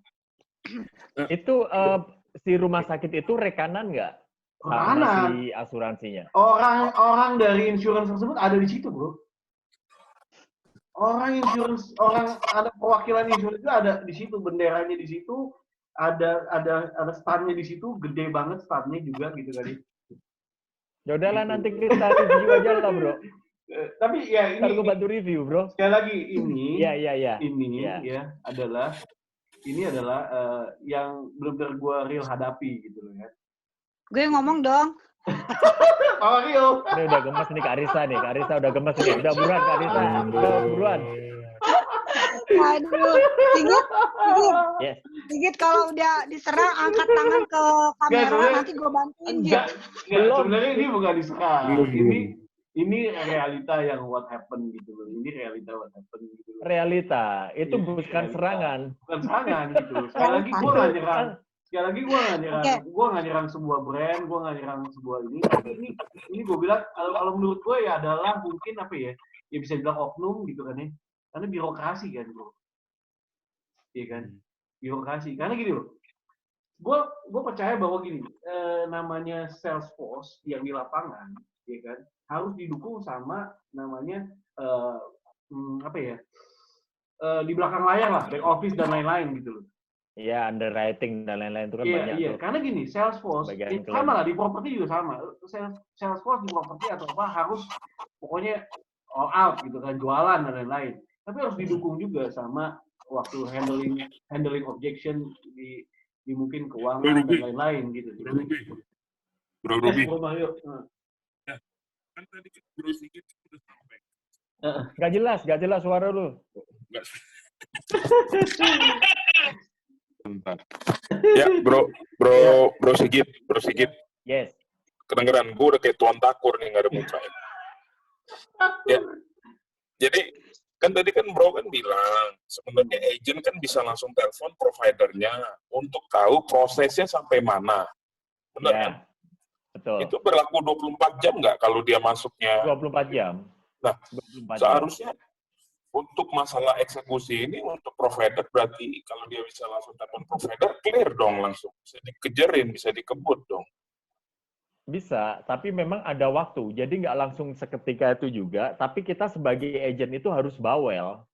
Itu si rumah sakit itu rekanan nggak sama Rekanan. si asuransinya? Orang dari insurance tersebut ada di situ bro. Orang ada perwakilan insurance itu ada di situ, benderanya di situ, ada stand-nya di situ, gede banget stand-nya juga gitu kali. Ya udahlah nanti kita review aja lah bro. Tapi ya Ntar gue ini bantu review bro. sekali lagi ini Iya. ya adalah yang benar-benar gue real hadapi gitu loh ya. Gue ngomong dong. Pak Rio. Ini udah gemes nih Kak Arisa nih. Kak Arisa udah gemes nih. Udah buruan Kak Arisa. Udah buruan. Aduh, Yes. Sigit kalau udah diserang angkat tangan ke kamera, sebenarnya- nanti gue bantuin Enggak, Git. Belum. sebenarnya ini bukan diserang. Belum. Ini realita yang what happen gitu loh. Ini realita what happen gitu loh. Realita. Itu Iya, bukan realita. serangan. Bukan serangan gitu loh. Sekali lagi gue nggak nyerang. Sekali lagi gue nggak nyerang sebuah brand, gue nggak nyerang sebuah ini. Tapi ini gue bilang kalau menurut gue ya adalah mungkin apa ya? Ya bisa bilang oknum gitu kan ya. Karena birokrasi kan bro. Iya kan? Birokrasi. Karena gini loh. Gue percaya bahwa gini, namanya Salesforce yang di lapangan, ya kan, harus didukung sama namanya apa ya, di belakang layar lah, back office dan lain-lain gitu loh. Iya, underwriting dan lain-lain itu kan banyak Iya, tuh. karena gini, Salesforce Bagian klaim. sama lah di properti juga sama. Salesforce di properti atau apa harus pokoknya all out gitu kan, jualan dan lain-lain. Tapi harus didukung juga sama waktu handling objection di mungkin keuangan dan lain-lain gitu. Bro Ruby. Bro Mario. Kan tadi Bro Sigit sudah sampai. Gak jelas suara lu. Nggak. Bentar. Ya, Bro Sigit. Yes. Kedengeran gue udah kayak tuan takur nih, nggak ada mukanya. Ya. Jadi kan tadi kan Bro kan bilang sebenarnya agent kan bisa langsung telepon providernya untuk tahu prosesnya sampai mana. Benar Ya, kan? betul. Itu berlaku 24 jam nggak kalau dia masuknya? 24 jam. Nah, 24 jam. seharusnya untuk masalah eksekusi ini untuk provider berarti kalau dia bisa langsung telepon provider clear dong langsung. Bisa dikejarin, bisa dikebut dong. Bisa, tapi memang ada waktu. Jadi nggak langsung seketika itu juga, tapi kita sebagai agent itu harus bawel.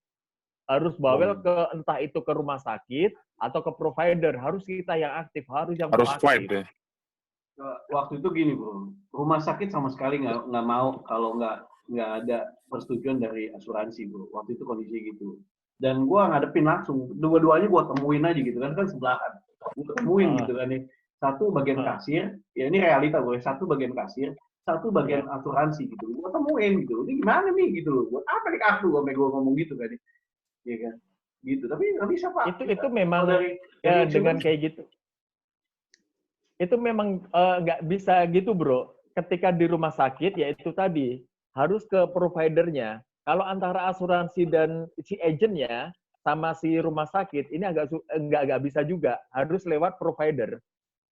Harus bawel ke entah itu ke rumah sakit atau ke provider. Harus kita yang aktif, harus yang Harus proaktif. fight deh. Waktu itu gini bro, rumah sakit sama sekali nggak mau kalau nggak ada persetujuan dari asuransi bro. Waktu itu kondisi gitu. Dan gue ngadepin langsung, dua-duanya gue temuin aja gitu kan sebelahan. Gue temuin gitu kan nih. Satu bagian kasir, ya ini realita gue. Satu bagian kasir, satu bagian asuransi gitu. Gue temuin gitu. Ini gimana nih gitu. Buat apa nih kartu sampai gue ngomong gitu kan? Iya kan? Gitu. Tapi nggak bisa pak. Itu memang dari ya, dengan kayak gitu. Itu memang nggak bisa gitu bro. Ketika di rumah sakit ya itu tadi harus ke providernya. Kalau antara asuransi dan si agentnya sama si rumah sakit ini nggak bisa juga. Harus lewat provider.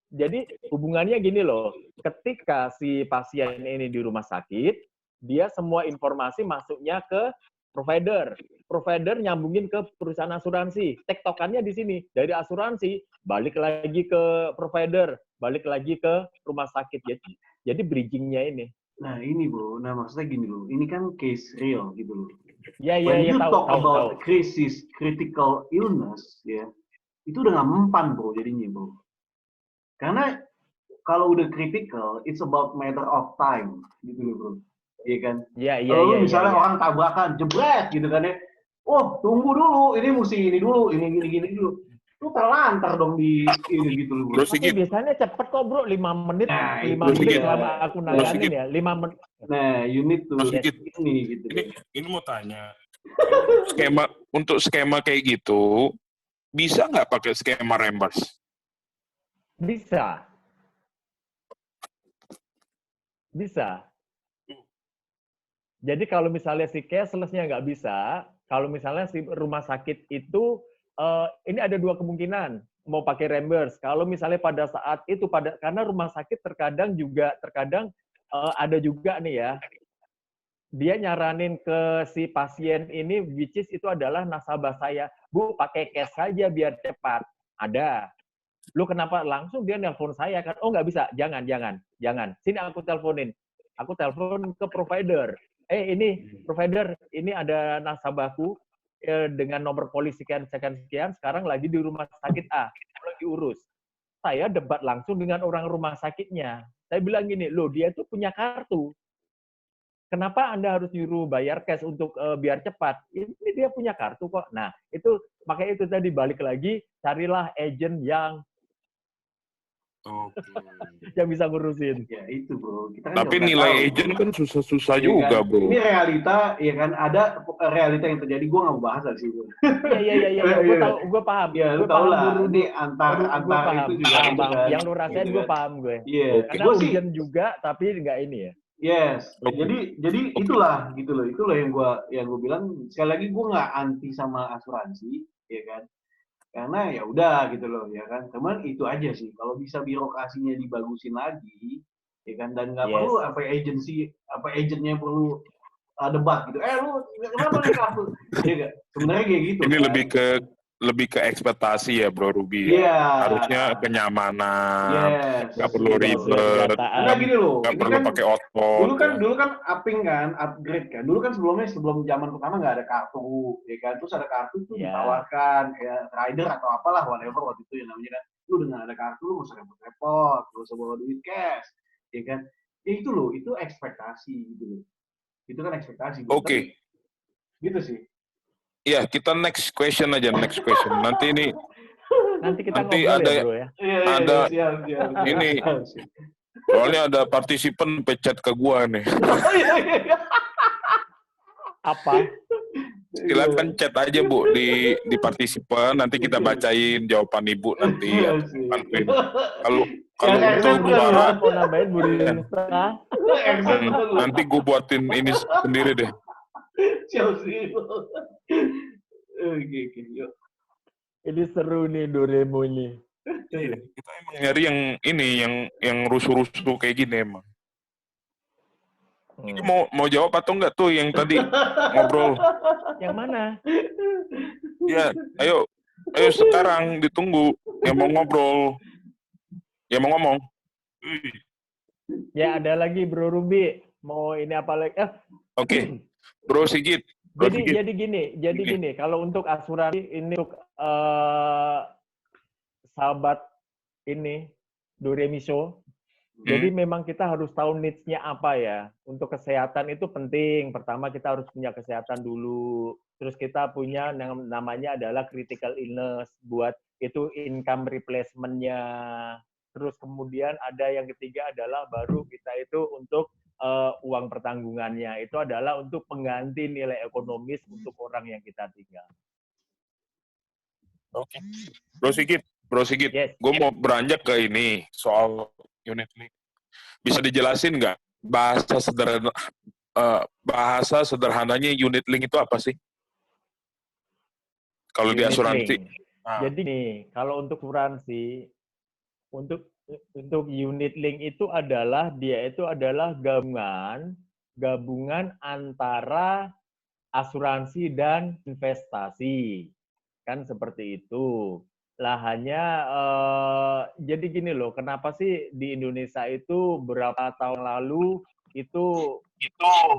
Jadi hubungannya gini loh, ketika si pasien ini di rumah sakit, dia semua informasi masuknya ke provider. Provider nyambungin ke perusahaan asuransi. Tektokannya di sini, dari asuransi, balik lagi ke provider, balik lagi ke rumah sakit. Jadi bridging-nya ini. Nah ini bro, nah maksudnya gini loh, ini kan case real gitu loh. When you talk about crisis, critical illness, ya, itu udah nggak mempan bro jadinya bro. Karena kalau udah critical, it's about matter of time, gitu loh bro. Iya kan? Kalau misalnya orang tabrakan, jebret gitu kan ya. Oh, tunggu dulu, ini mesti ini dulu, ini gini dulu. Lu terlantar dong di ini gitu loh bro. Tapi biasanya cepet kok bro, 5 menit. Nah, 5 menit selama aku nanganin ya, 5 menit. Nah, you need to ini gitu. Ini mau tanya. Skema kayak gitu, bisa nggak pakai skema reimburse? Bisa. Bisa. Jadi kalau misalnya si cashless-nya nggak bisa, kalau misalnya si rumah sakit itu, ini ada dua kemungkinan, mau pakai reimburse. Kalau misalnya pada saat itu, karena rumah sakit terkadang ada juga nih ya, dia nyaranin ke si pasien ini, which is itu adalah nasabah saya, Bu, pakai cash saja biar cepat. Ada. Lu kenapa langsung dia nelpon saya kan? Oh nggak bisa, jangan. Sini aku teleponin. Aku telepon ke provider. Ini provider, ini ada nasabahku dengan nomor polisi sekian, sekarang lagi di rumah sakit A, lagi urus. Saya debat langsung dengan orang rumah sakitnya. Saya bilang gini, loh dia itu punya kartu. Kenapa Anda harus nyuruh bayar cash untuk biar cepat? Ini dia punya kartu kok. Nah, itu makanya itu tadi balik lagi, carilah agent yang bisa ngurusin. Ya itu bro. Kita kan Tapi nggak nilai tahu, agent bro. kan susah-susah Ya juga, kan? bro. Ini realita, ya kan? Ada realita yang terjadi. Gue nggak mau bahas dari situ. Iya. Gue paham. Ya, lu Gue tahu paham, lah. Bro. Ini antar itu juga paham, itu kan. Yang lu rasain Gitu gue kan. paham gue. Iya. Karena Gue sih. urgent juga, tapi nggak ini ya. Yes. Oke. Jadi itulah gitu loh. Itulah yang gue bilang. Sekali lagi gue nggak anti sama asuransi, ya kan? Karena ya udah gitu loh, ya kan. Cuman itu aja sih. Kalau bisa birokrasinya dibagusin lagi, ya kan. Dan nggak perlu agentnya perlu debat gitu. Lu kenapa nih kartu? Ya gak? Sebenarnya kayak gitu. Ini kan? lebih ke ekspektasi ya, Bro Ruby. Iya. Harusnya kenyamanan, Yes. nggak perlu ribet, Enggak gini loh. nggak Ini perlu kan pakai outbound. dulu kan upping kan, upgrade kan. Dulu kan sebelum zaman pertama nggak ada kartu, ya kan. Terus ada kartu tuh ditawarkan kayak rider atau apalah whatever waktu itu yang namanya kan. Lu dengan ada kartu lu nggak usah repot-repot, nggak usah bawa duit cash, ya kan. Ya itu loh, itu ekspektasi gitu loh. Itu kan ekspektasi. Oke. Gitu sih. Iya, kita next question. Nanti kita nanti ngobrol ada ya, Bro ya. ada Siap. ini. Soalnya ada partisipan pencet ke gua nih. Apa? Silakan chat aja Bu di partisipan, nanti kita bacain jawaban Ibu nanti. Kalau untuk suara mau nambahin burung nanti gue buatin ini sendiri deh. Oke, yuk. Ini seru nih Doremo ini. Kita emang nyari yang rusuh-rusuh kayak gini emang. Ini mau jawab atau enggak tuh yang tadi ngobrol? Yang mana? Ya, ayo sekarang ditunggu yang mau ngobrol, yang mau ngomong. Ya ada lagi Bro Ruby, mau ini apa lagi? Oke. Bro Sigit. Jadi gini, kalau untuk asuransi ini untuk sahabat ini Doremiso. Jadi memang kita harus tahu needs-nya apa ya. Untuk kesehatan itu penting. Pertama kita harus punya kesehatan dulu. Terus kita punya namanya adalah critical illness. Buat itu income replacement-nya. Terus kemudian ada yang ketiga adalah baru kita itu untuk uang pertanggungannya. Itu adalah untuk pengganti nilai ekonomis untuk orang yang kita tinggal. Oke. Bro Sigit, yes. Gue mau beranjak ke ini soal unit link. Bisa dijelasin nggak bahasa sederhananya unit link itu apa sih? Kalau di asuransi. Jadi nih, kalau untuk asuransi, untuk unit link itu adalah gabungan antara asuransi dan investasi. Kan seperti itu. Lah hanya jadi gini loh, kenapa sih di Indonesia itu beberapa tahun lalu itu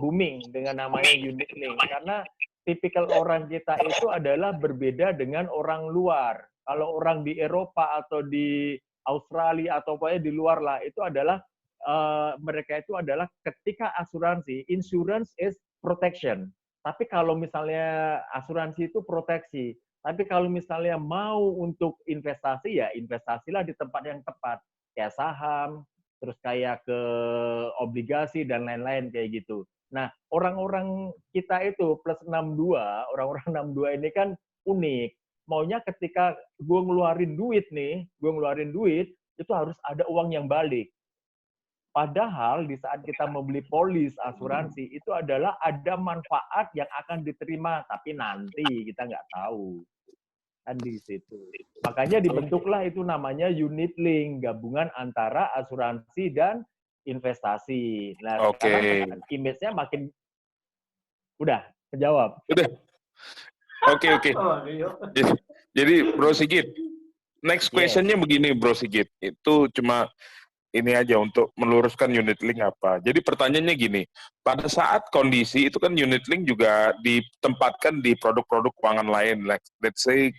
booming dengan namanya unit link? Karena tipikal orang kita itu adalah berbeda dengan orang luar. Kalau orang di Eropa atau di Australia atau pokoknya di luar lah, itu adalah mereka itu adalah ketika asuransi, insurance is protection. Tapi kalau misalnya asuransi itu proteksi. Tapi kalau misalnya mau untuk investasi, ya investasilah di tempat yang tepat. Kayak saham, terus kayak ke obligasi, dan lain-lain kayak gitu. Nah, orang-orang kita itu plus 62, orang-orang 62 ini kan unik. Maunya ketika gue ngeluarin duit, itu harus ada uang yang balik. Padahal di saat kita membeli polis asuransi itu adalah ada manfaat yang akan diterima, tapi nanti kita nggak tahu. Kan di situ. Makanya dibentuklah itu namanya unit link, gabungan antara asuransi dan investasi. Nah, sekarang image-nya makin udah kejawab. Udah. Oke. Jadi Bro Sigit, next question-nya begini Bro Sigit. Itu cuma ini aja untuk meluruskan unit link apa. Jadi pertanyaannya gini, pada saat kondisi itu kan unit link juga ditempatkan di produk-produk keuangan lain. Let's say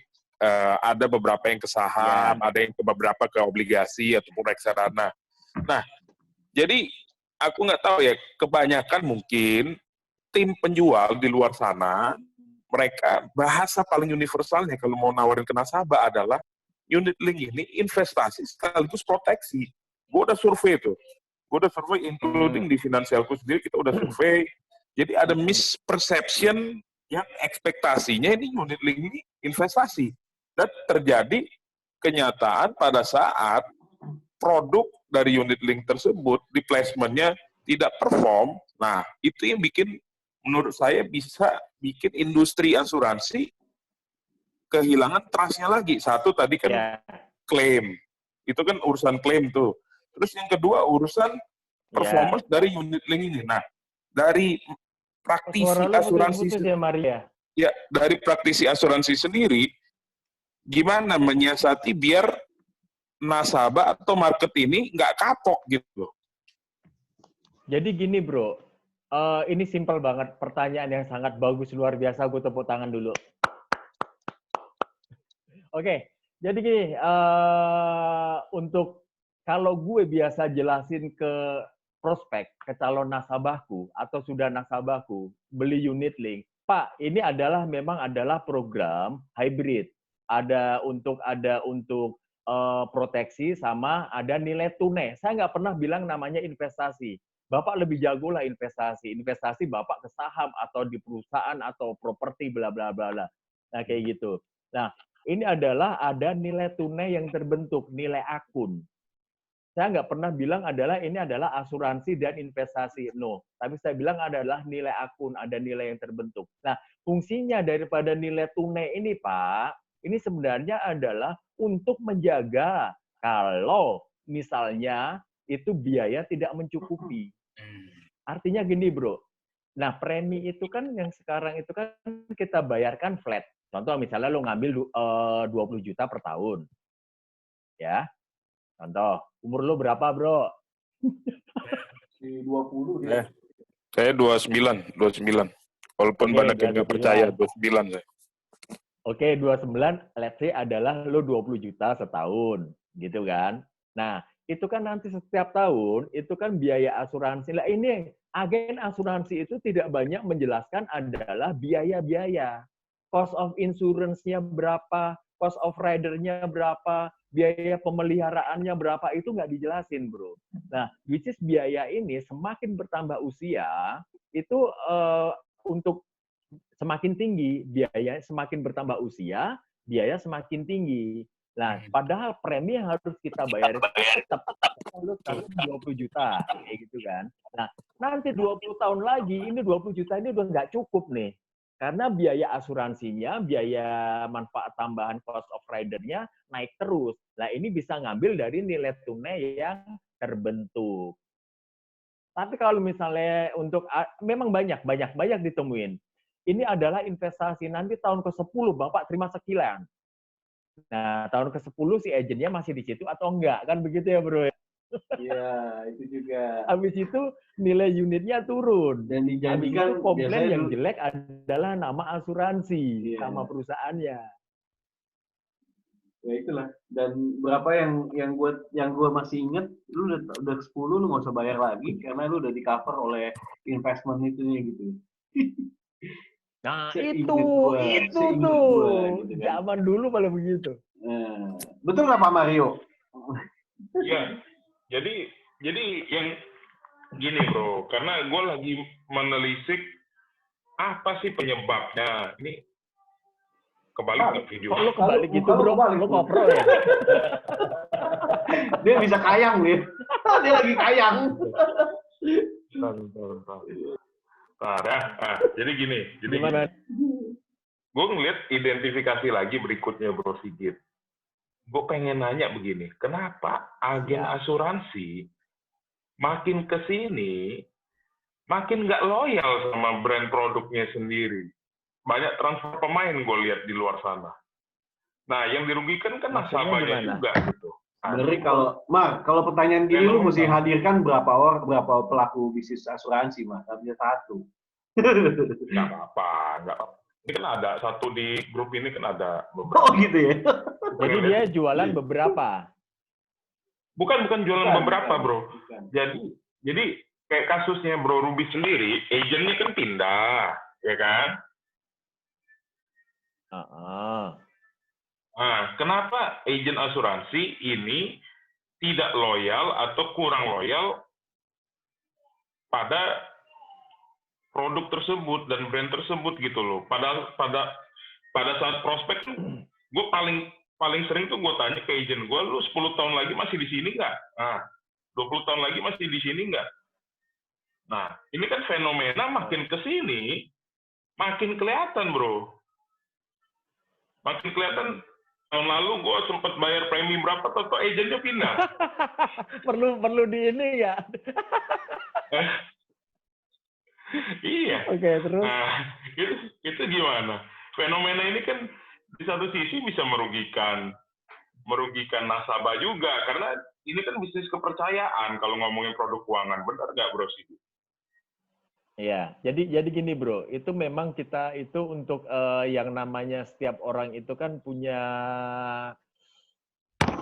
ada beberapa yang ke saham, ada yang ke beberapa ke obligasi ataupun reksadana. Nah, jadi aku nggak tahu ya, kebanyakan mungkin tim penjual di luar sana, mereka bahasa paling universalnya kalau mau nawarin ke nasabah adalah unit link ini investasi sekaligus proteksi. Gue udah survei tuh. Gue udah survei including di finansialku sendiri, kita udah survei. Jadi ada misperception yang ekspektasinya ini unit link ini investasi. Dan terjadi kenyataan pada saat produk dari unit link tersebut di placementnya tidak perform. Nah, itu yang bikin, menurut saya bisa bikin industri asuransi kehilangan trust-nya lagi. Satu tadi kan klaim. Itu kan urusan klaim tuh. Terus yang kedua urusan performance dari unit link ini. Nah, dari praktisi asuransi dari praktisi asuransi sendiri, gimana menyiasati biar nasabah atau market ini nggak kapok gitu? Jadi gini bro, ini simpel banget, pertanyaan yang sangat bagus, luar biasa, gue tepuk tangan dulu. Oke, jadi gini, untuk kalau gue biasa jelasin ke prospek, ke calon nasabahku, atau sudah nasabahku, beli unit link, Pak, ini memang adalah program hybrid. Ada untuk proteksi sama ada nilai tunai. Saya nggak pernah bilang namanya investasi. Bapak lebih jago lah investasi. Investasi Bapak ke saham atau di perusahaan atau properti bla bla bla bla. Nah kayak gitu. Nah ini adalah ada nilai tunai yang terbentuk, nilai akun. Saya nggak pernah bilang ini adalah asuransi dan investasi. No, tapi saya bilang adalah nilai akun, ada nilai yang terbentuk. Nah, fungsinya daripada nilai tunai ini, Pak, ini sebenarnya adalah untuk menjaga kalau misalnya itu biaya tidak mencukupi. Artinya gini, bro. Nah, premi itu kan yang sekarang itu kan kita bayarkan flat. Contoh misalnya lo ngambil 20 juta per tahun. Ya. Contoh, umur lo berapa, bro? 20 dia. Saya 29. Walaupun banyak yang nggak percaya, 29 saya. Oke, 29, let's say adalah lo 20 juta setahun, gitu kan. Nah, itu kan nanti setiap tahun, itu kan biaya asuransi. Lah ini, agen asuransi itu tidak banyak menjelaskan adalah biaya-biaya. Cost of insurance-nya berapa, cost of rider-nya berapa, biaya pemeliharaannya berapa, itu nggak dijelasin, bro. Nah, which is biaya ini semakin bertambah usia, itu untuk semakin tinggi, biaya semakin bertambah usia, biaya semakin tinggi. Nah, padahal premi yang harus kita bayar itu tetap lu sekarang 20 juta, kayak gitu kan. Nah, nanti 20 tahun lagi, ini 20 juta ini udah nggak cukup nih. Karena biaya asuransinya, biaya manfaat tambahan cost of rider-nya naik terus. Nah, ini bisa ngambil dari nilai tunai yang terbentuk. Tapi kalau misalnya untuk, memang banyak ditemuin. Ini adalah investasi, nanti tahun ke-10 Bapak terima sekian. Nah, tahun ke-10 si agennya masih di situ atau enggak? Kan begitu ya, bro? Iya, itu juga. Habis itu nilai unitnya turun. Dan dijanjikan komplain yang jelek adalah nama asuransi sama perusahaannya. Ya itulah. Dan berapa yang gue masih inget, lu udah 10 lu nggak usah bayar lagi karena lu udah di cover oleh investment itunya gitu. Nah, itu tuh. Gitu kan. Zaman dulu malah begitu. Betul nggak Pak Mario? Iya. Jadi yang gini bro, karena gue lagi menelisik apa sih penyebabnya. Ini Kebalik ke video. Kok lu kebalik gitu, Muka lu bro? kebalik, Lu bro. kopro ya? Dia bisa kayang nih. Dia lagi kayang. Bentar. Nah, jadi gini. Gimana? Gue ngeliat identifikasi lagi berikutnya, Bro Sigit. Gue pengen nanya begini, kenapa agen asuransi makin ke sini, makin nggak loyal sama brand produknya sendiri? Banyak transfer pemain gue lihat di luar sana. Nah, yang dirugikan kan Maksudnya nasabahnya gimana? juga gitu. Sebenarnya kalau pertanyaan gini lu mesti hadirkan berapa pelaku bisnis asuransi, Mas. Tapi satu. Nggak apa-apa. Ini kan ada satu di grup ini kan ada beberapa. Oh gitu ya. Jadi dia jualan beberapa. Bukan jualan beberapa, Bro. Bukan. Jadi kayak kasusnya Bro Ruby sendiri, agennya kan pindah, ya kan? Nah, kenapa agen asuransi ini tidak loyal atau kurang loyal pada produk tersebut dan brand tersebut gitu loh. Pada saat prospek tuh, gue paling sering tuh gue tanya ke agent gue, lu 10 tahun lagi masih di sini nggak? Nah, 20 tahun lagi masih di sini nggak? Nah, ini kan fenomena makin ke sini, makin kelihatan, Bro. Makin kelihatan. Tahun lalu gue sempat bayar premi berapa, atau agentnya pindah. perlu di ini ya. Iya. Oke, terus. Nah, itu gimana? Fenomena ini kan di satu sisi bisa merugikan nasabah juga, karena ini kan bisnis kepercayaan kalau ngomongin produk keuangan. Benar nggak, Bro Sidi? Iya, jadi gini bro, itu memang kita itu untuk yang namanya setiap orang itu kan punya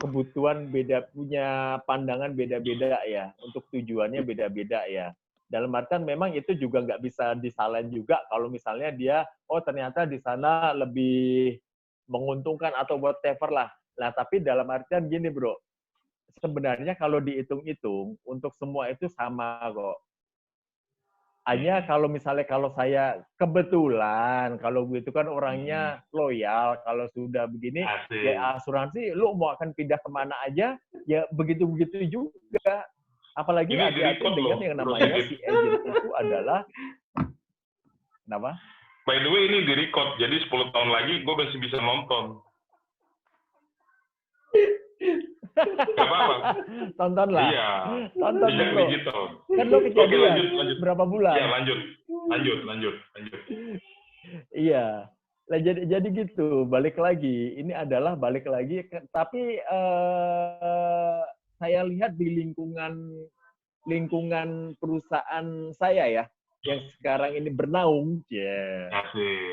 kebutuhan beda, punya pandangan beda-beda ya, untuk tujuannya beda-beda ya. Dalam artian memang itu juga nggak bisa disalahin juga kalau misalnya dia, oh ternyata di sana lebih menguntungkan atau whatever lah. Nah tapi dalam artian gini bro, sebenarnya kalau dihitung-hitung untuk semua itu sama kok. Hanya kalau misalnya kalau saya kebetulan kalau begitu kan orangnya loyal, kalau sudah begini ya asuransi lu mau akan pindah kemana aja ya begitu-begitu juga. Apalagi hati-hati dengan yang namanya si agent itu adalah kenapa? By the way ini di record, jadi 10 tahun lagi gue masih bisa nonton. Gak apa-apa. Tonton lah. Iya. Tonton Sejak bro. digital. Kan lo kejadian. Oke, lanjut. Berapa bulan? Iya, lanjut. Iya. Nah, jadi gitu, balik lagi. Ini adalah balik lagi, tapi saya lihat di lingkungan perusahaan saya ya, yang sekarang ini bernaung,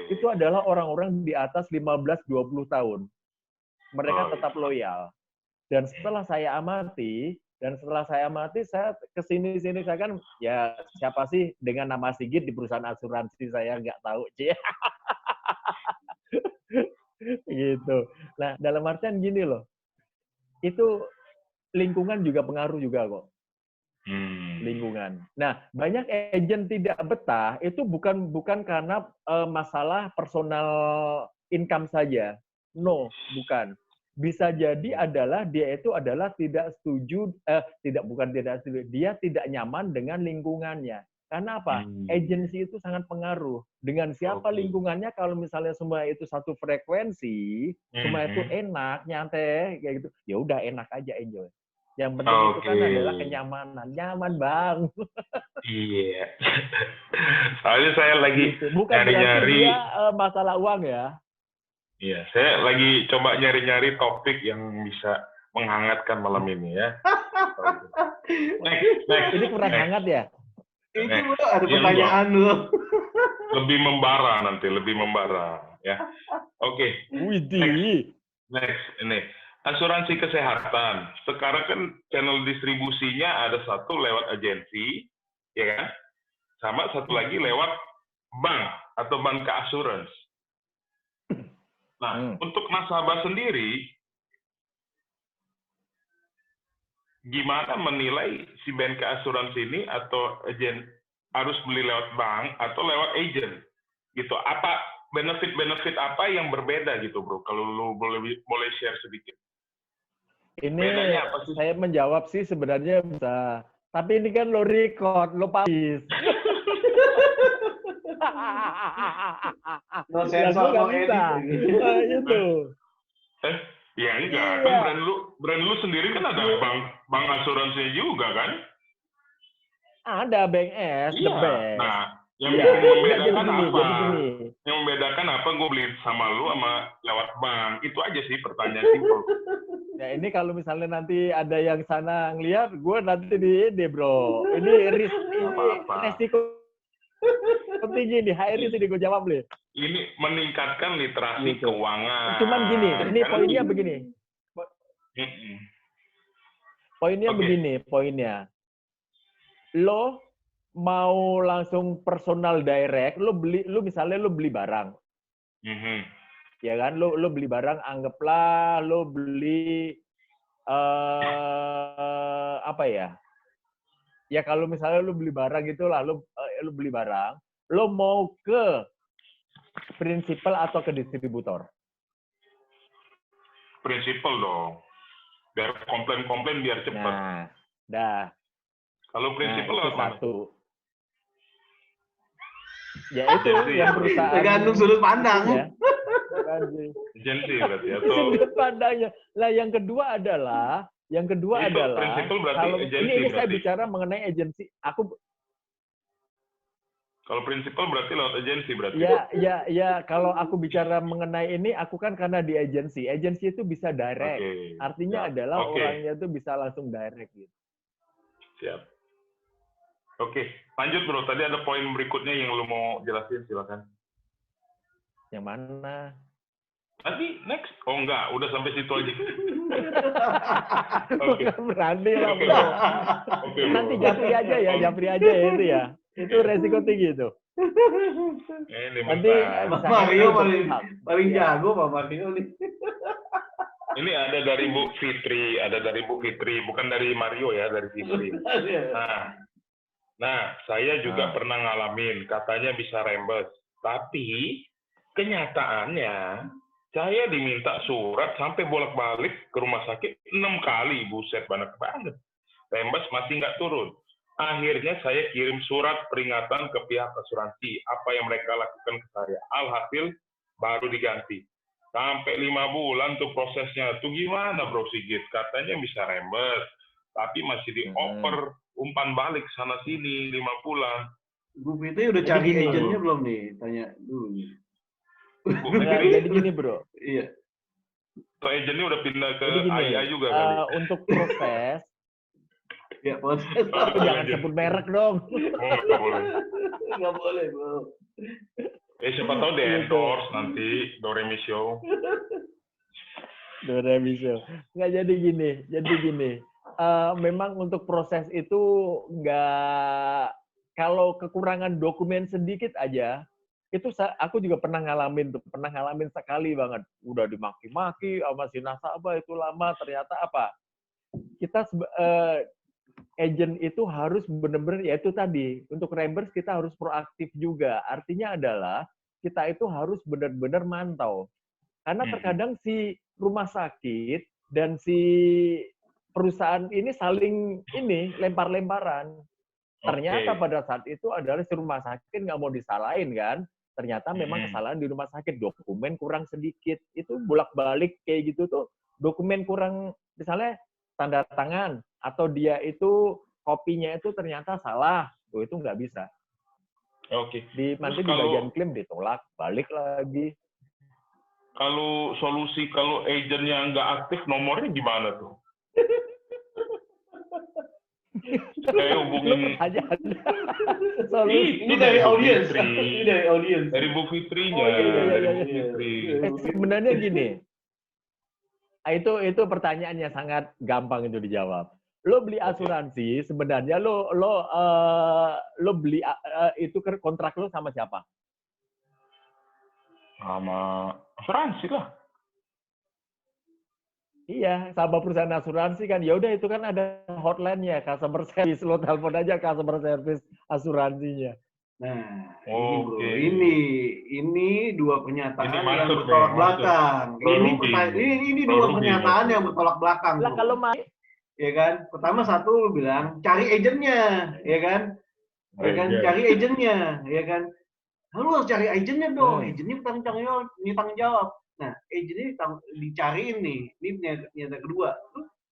itu adalah orang-orang di atas 15-20 tahun. Mereka tetap loyal. Dan setelah saya amati, saya kesini-sini saya kan, ya siapa sih dengan nama Sigit di perusahaan asuransi saya nggak tahu, gitu. Nah, dalam artian gini loh, itu lingkungan juga pengaruh juga kok. Lingkungan. Nah, banyak agent tidak betah itu bukan karena masalah personal income saja. No, bukan. Bisa jadi adalah dia itu adalah tidak setuju, dia tidak nyaman dengan lingkungannya. Karena apa? Agensi itu sangat pengaruh. Dengan siapa lingkungannya, kalau misalnya semua itu satu frekuensi, semua itu enak, nyantai, kayak gitu, ya udah enak aja, enjoy. Yang penting itu kan adalah kenyamanan. Nyaman, Bang. Iya. Soalnya saya lagi bukan nyari-nyari masalah uang ya. Iya, saya lagi coba nyari-nyari topik yang bisa menghangatkan malam ini ya. Next. Ini kurang hangat ya? Itu ada pertanyaan lu. Lebih membara ya. Oke. Next ini asuransi kesehatan. Sekarang kan channel distribusinya ada satu lewat agensi, ya kan? Sama satu lagi lewat bank atau bank assurance. Nah, untuk nasabah sendiri, gimana menilai si bank asuransi ini atau agen harus beli lewat bank atau lewat agent? Gitu. benefit apa yang berbeda gitu, Bro? Kalau lu boleh share sedikit. Ini Bedanya apa sih? saya menjawab sih sebenarnya bisa. Tapi ini kan lo record, lo publish. No sensor, no edit. Itu. Ya enggak. Iya. Kan brand lu sendiri kan ada bank asuransinya juga kan? Ada Bank S, the Iya. best. Nah, yang Iya. bikin membedakan Jadi apa? gini. Yang membedakan apa? Gue beli sama lu sama lewat bank. Itu aja sih pertanyaan simpel. Ya ini kalau misalnya nanti ada yang sana ngeliat, gue nanti di bro. Ini resiko tinggi nih, HR itu gue jawab nih. Ini meningkatkan literasi Gitu. keuangan. Cuman gini, ini Kan poinnya gitu. begini. Mm-mm. Poinnya Oke. begini, poinnya. Lo mau langsung personal direct, lo misalnya lo beli barang. Mhm. Ya kan, lo beli barang, anggaplah lo beli apa ya? Ya kalau misalnya lo beli barang gitulah, lo beli barang, lo mau ke prinsipal atau ke distributor? Prinsipal dong. Biar komplain biar cepat. Nah, dah. Kalau prinsipal Nah, itu apa? satu. Ya itu Agensi. yang perusahaan. Tergantung sudut pandang. Ya. Agensi berarti atau Sudut pandangnya. Lah yang kedua adalah itu prinsipal berarti kalau agensi ini saya berarti. bicara mengenai agensi. Kalau prinsipal berarti lewat agensi berarti. Ya kalau aku bicara mengenai ini, aku kan karena di agensi. Agensi itu bisa direct. Oke. Artinya Siap. adalah Oke. orangnya itu bisa langsung direct gitu. Siap. Oke, lanjut bro. Tadi ada poin berikutnya yang lu mau jelasin, silakan. Yang mana? Tadi next? Oh enggak, udah sampai situ aja. Oke. Nggak berani lah, Oke, bro. Oke, Nanti bro. japri aja ya itu ya. Itu resiko tinggi itu. Ini Nanti bentar. Pak Mario saya- paling Ya. jago Pak Mario nih. Ini ada dari Bu Fitri, bukan dari Mario ya, dari Fitri. Nah, saya juga pernah ngalamin, katanya bisa rembes. Tapi, kenyataannya, saya diminta surat sampai bolak-balik ke rumah sakit 6 kali. Buset, banyak banget. Rembes masih nggak turun. Akhirnya saya kirim surat peringatan ke pihak asuransi. Apa yang mereka lakukan ke saya. Alhasil, baru diganti. Sampai 5 bulan tuh prosesnya. Tuh gimana Bro Sigit? Katanya bisa rembes. Tapi masih dioper umpan balik sana sini 5 bulan. Bu Fitri udah Jadi cari gini, agentnya belum nih? Tanya dulu nih. Bu Nggak, Fitri, jadi gini bro. Iya. tuh agentnya udah pindah ke Jadi gini, AIA juga kali. untuk proses, Ya, proses. Oh, jangan sebut merek dong. nggak boleh. Nggak boleh, Bro. Siapa tahu di endorse nanti Doremi Show. Nggak jadi gini. Memang untuk proses itu nggak, kalau kekurangan dokumen sedikit aja, itu aku juga pernah ngalamin sekali banget. Udah dimaki-maki sama si nasabah itu lama, ternyata apa? Kita agent itu harus benar-benar, ya itu tadi, untuk reimburse kita harus proaktif juga. Artinya adalah kita itu harus benar-benar mantau. Karena terkadang si rumah sakit dan si perusahaan ini saling lempar-lemparan. Ternyata pada saat itu adalah si rumah sakit nggak mau disalahin kan. Ternyata memang kesalahan di rumah sakit, dokumen kurang sedikit. Itu bolak-balik kayak gitu tuh, dokumen kurang, misalnya tanda tangan, atau dia itu kopinya itu ternyata salah. Itu nggak bisa. Oke. Nanti di bagian klaim ditolak, balik lagi. Kalau solusi, kalau agentnya nggak aktif, nomornya gimana tuh? Saya hubungin aja. Ini dari audiens. Ini dari audiens. dari Bu Fitrinya. Oh, iya. Dari Bu Fitri. Sebenarnya gini, itu pertanyaannya sangat gampang itu dijawab. Lo beli asuransi, sebenarnya lo beli itu kontrak lo sama siapa? Sama asuransi lah. Iya, sama perusahaan asuransi kan. Ya udah itu kan ada hotline-nya, customer service. Lo telepon aja customer service asuransinya. Nah, Oke. ini dua pernyataan Ini yang masuk, bertolak Bro, belakang. Bro Ini Ruby. ini Bro dua Ruby pernyataan masuk. yang bertolak belakang. Lah Bro. kalau main Ya kan? Pertama satu lu bilang cari agentnya, ya kan? Ya kan? Iya. Cari agentnya, ya kan? Lu harus cari agentnya dong. Hmm. Agentnya tanggung jawab. Nah, agentnya dicariin nih. Ini ternyata kedua.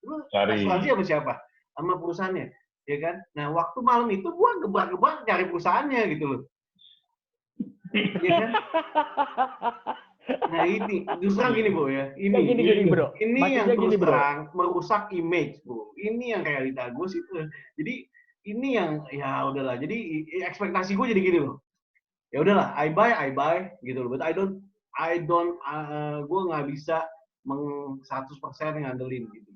Lu Cari. asuransi sama siapa? Sama perusahaannya, ya kan? Nah, waktu malam itu gua gebrak-gebrak cari perusahaannya gitu loh. Ya kan? Nah ini, terus terang gini bro ya, gini, bro. ini yang Maksudnya terus gini, bro. terang merusak image bro. Ini yang realita gue sih tuh. Jadi ini yang ya udahlah. Jadi ekspektasi gue jadi gini loh. Ya udahlah, I buy gitu loh. But I don't, gue nggak bisa 100% ngandelin gitu.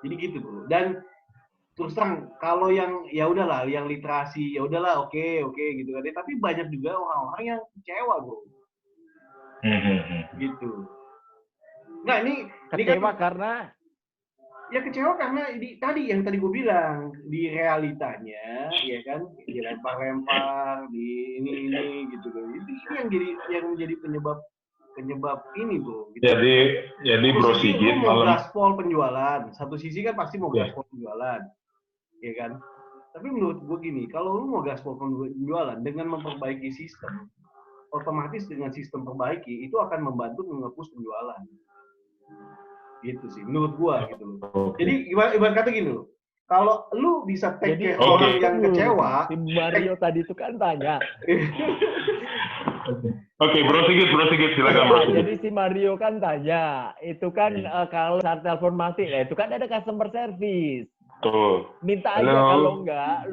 Jadi gitu bro. Dan terus terang kalau yang ya udahlah, yang literasi ya udahlah, oke gitu kan. Tapi banyak juga orang-orang yang kecewa bro. Gitu. Nah ini Kecewa kan, karena ya kecewa karena tadi yang tadi gue bilang di realitanya, ya kan, dilempar-lempar, di ini gitu loh. Ini yang menjadi penyebab ini bro. Gitu. Jadi Bro Sigit mau malam. gaspol penjualan, satu sisi kan pasti mau gaspol penjualan, ya kan. Tapi menurut gue gini, kalau lu mau gaspol penjualan dengan memperbaiki sistem, otomatis dengan sistem perbaiki itu akan membantu nge-push penjualan. Gitu sih menurut gua gitu loh. Jadi ibarat kata gini loh. Kalau lu bisa take care orang yang kecewa, si Mario tadi itu kan tanya. Oke, Bro Sigit silakan Bro Sigit. Jadi si Mario kan tanya, itu kan kalau saat telepon mati, itu kan ada customer service. Tuh. Minta aja kalau enggak,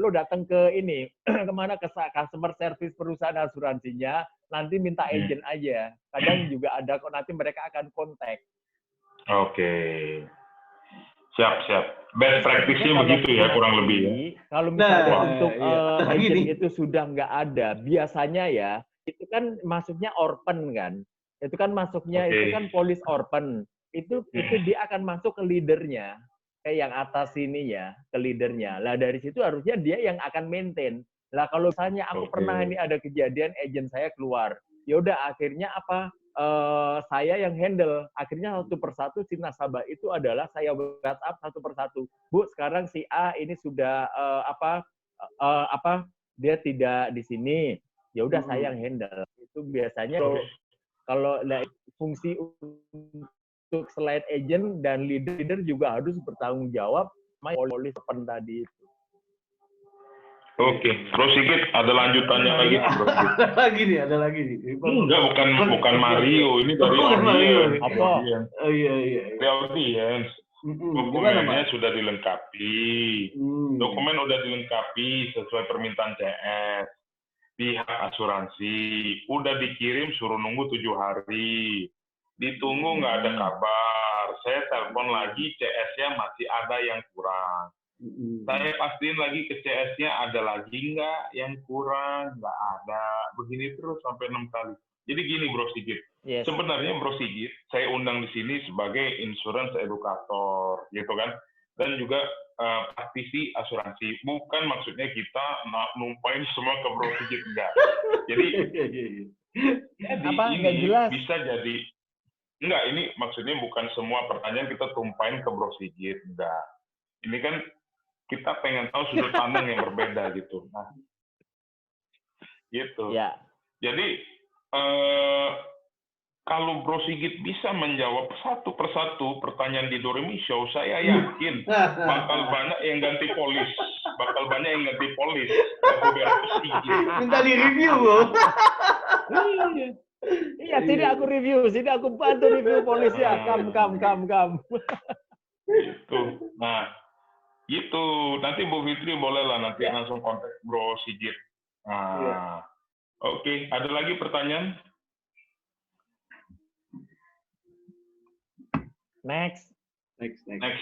lu datang ke ini kemana ke customer service perusahaan asuransinya, nanti minta agent aja. Kadang juga ada kok, nanti mereka akan kontak. Oke. Siap. Best practice-nya begitu ya kurang lebih ya. Kalau misalnya untuk agent itu sudah nggak ada, biasanya ya itu kan masuknya orphan kan, itu kan masuknya itu kan polis orphan. Itu dia akan masuk ke leadernya. Kayak yang atas sini ya, ke leadernya. Lah dari situ harusnya dia yang akan maintain. Lah kalau misalnya aku pernah ini ada kejadian agent saya keluar, ya udah akhirnya apa? Saya yang handle. Akhirnya satu persatu si nasabah itu adalah saya WhatsApp satu persatu. Bu, sekarang si A ini sudah dia tidak di sini. Ya udah saya yang handle. Itu biasanya kalau fungsi untuk selain agent dan leader juga harus bertanggung jawab polis open tadi itu. Oke, Bro Sigit ada lanjutannya lagi Bro Sigit. Ada lagi nih. Enggak, bukan Mario, ini dari audiens. Apa? Oh iya. Dari audiens. Dokumennya sudah dilengkapi. Dokumen udah dilengkapi sesuai permintaan CS. Pihak asuransi udah dikirim suruh nunggu 7 hari. Ditunggu nggak ada kabar. Saya telepon lagi, CS-nya masih ada yang kurang. Saya pastiin lagi ke CS-nya ada lagi nggak yang kurang, nggak ada. Begini terus sampai 6 kali. Jadi gini Bro Sigit, sebenarnya Bro Sigit saya undang di sini sebagai insurance educator, gitu kan? Dan juga praktisi asuransi. Bukan maksudnya kita numpain semua ke Bro Sigit, enggak. Jadi nggak jelas? Bisa jadi enggak, ini maksudnya bukan semua pertanyaan kita tumpain ke Bro Sigit, enggak. Ini kan kita pengen tahu sudut pandang yang berbeda gitu. Nah, gitu. Ya. Jadi kalau Bro Sigit bisa menjawab satu persatu pertanyaan di Doremi Show, saya yakin bakal banyak yang ganti polis. Minta di-review, Bro. Iya, sini aku review, sini aku bantu review polis ya. Kam. Gitu. Nah, gitu. Nanti Bu Fitri boleh lah nanti langsung kontak Bro Sigit. Nah, oke. Ada lagi pertanyaan? Next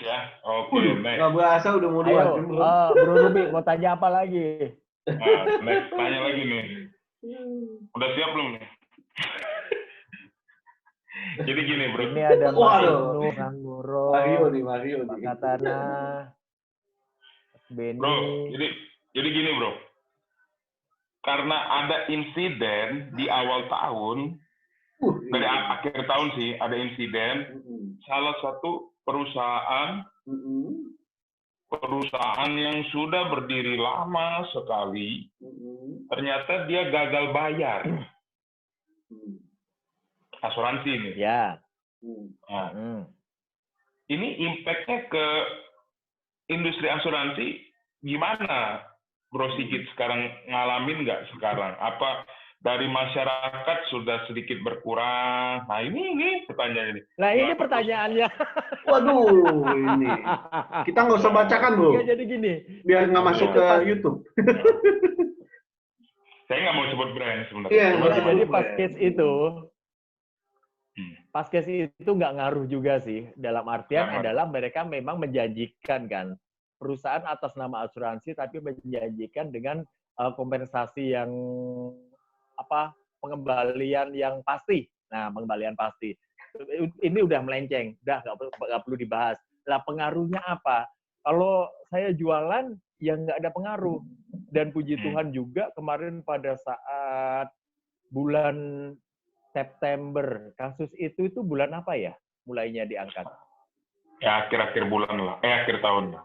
ya. Oke, next. Nggak berasa udah mau 2 jam, Bro. Bro Ruby, mau tanya apa lagi? Nah, next. Tanya lagi nih. Udah siap belum nih? Jadi gini, Bro. Ini ada Mario nih, Pak Katana, Benny. Bro, jadi gini, Bro. karena ada insiden di awal tahun, dari akhir tahun sih, ada insiden, salah satu perusahaan yang sudah berdiri lama sekali, ternyata dia gagal bayar. Asuransi ini. Ya. Nah, ini impact-nya ke industri asuransi gimana? Bro Sigit sekarang ngalamin nggak sekarang? Apa dari masyarakat sudah sedikit berkurang? Nah ini pertanyaan ini. Nah ini pertanyaannya. Waduh, ini. Kita nggak usah bacakan, Bro. Nggak, jadi gini. Biar nggak masuk ke YouTube. Saya nggak mau sebut brand sebenarnya. Iya, Nah, jadi pas case itu nggak ngaruh juga sih. Dalam artian adalah mereka memang menjanjikan kan. Perusahaan atas nama asuransi tapi menjanjikan dengan kompensasi yang pengembalian yang pasti. Nah, pengembalian pasti. Ini udah melenceng, udah nggak perlu dibahas. Lah pengaruhnya apa? Kalau saya jualan ya nggak ada pengaruh. Dan puji Tuhan juga kemarin pada saat bulan September, kasus itu bulan apa ya? Mulainya diangkat. Ya akhir-akhir bulan lah, akhir tahun lah.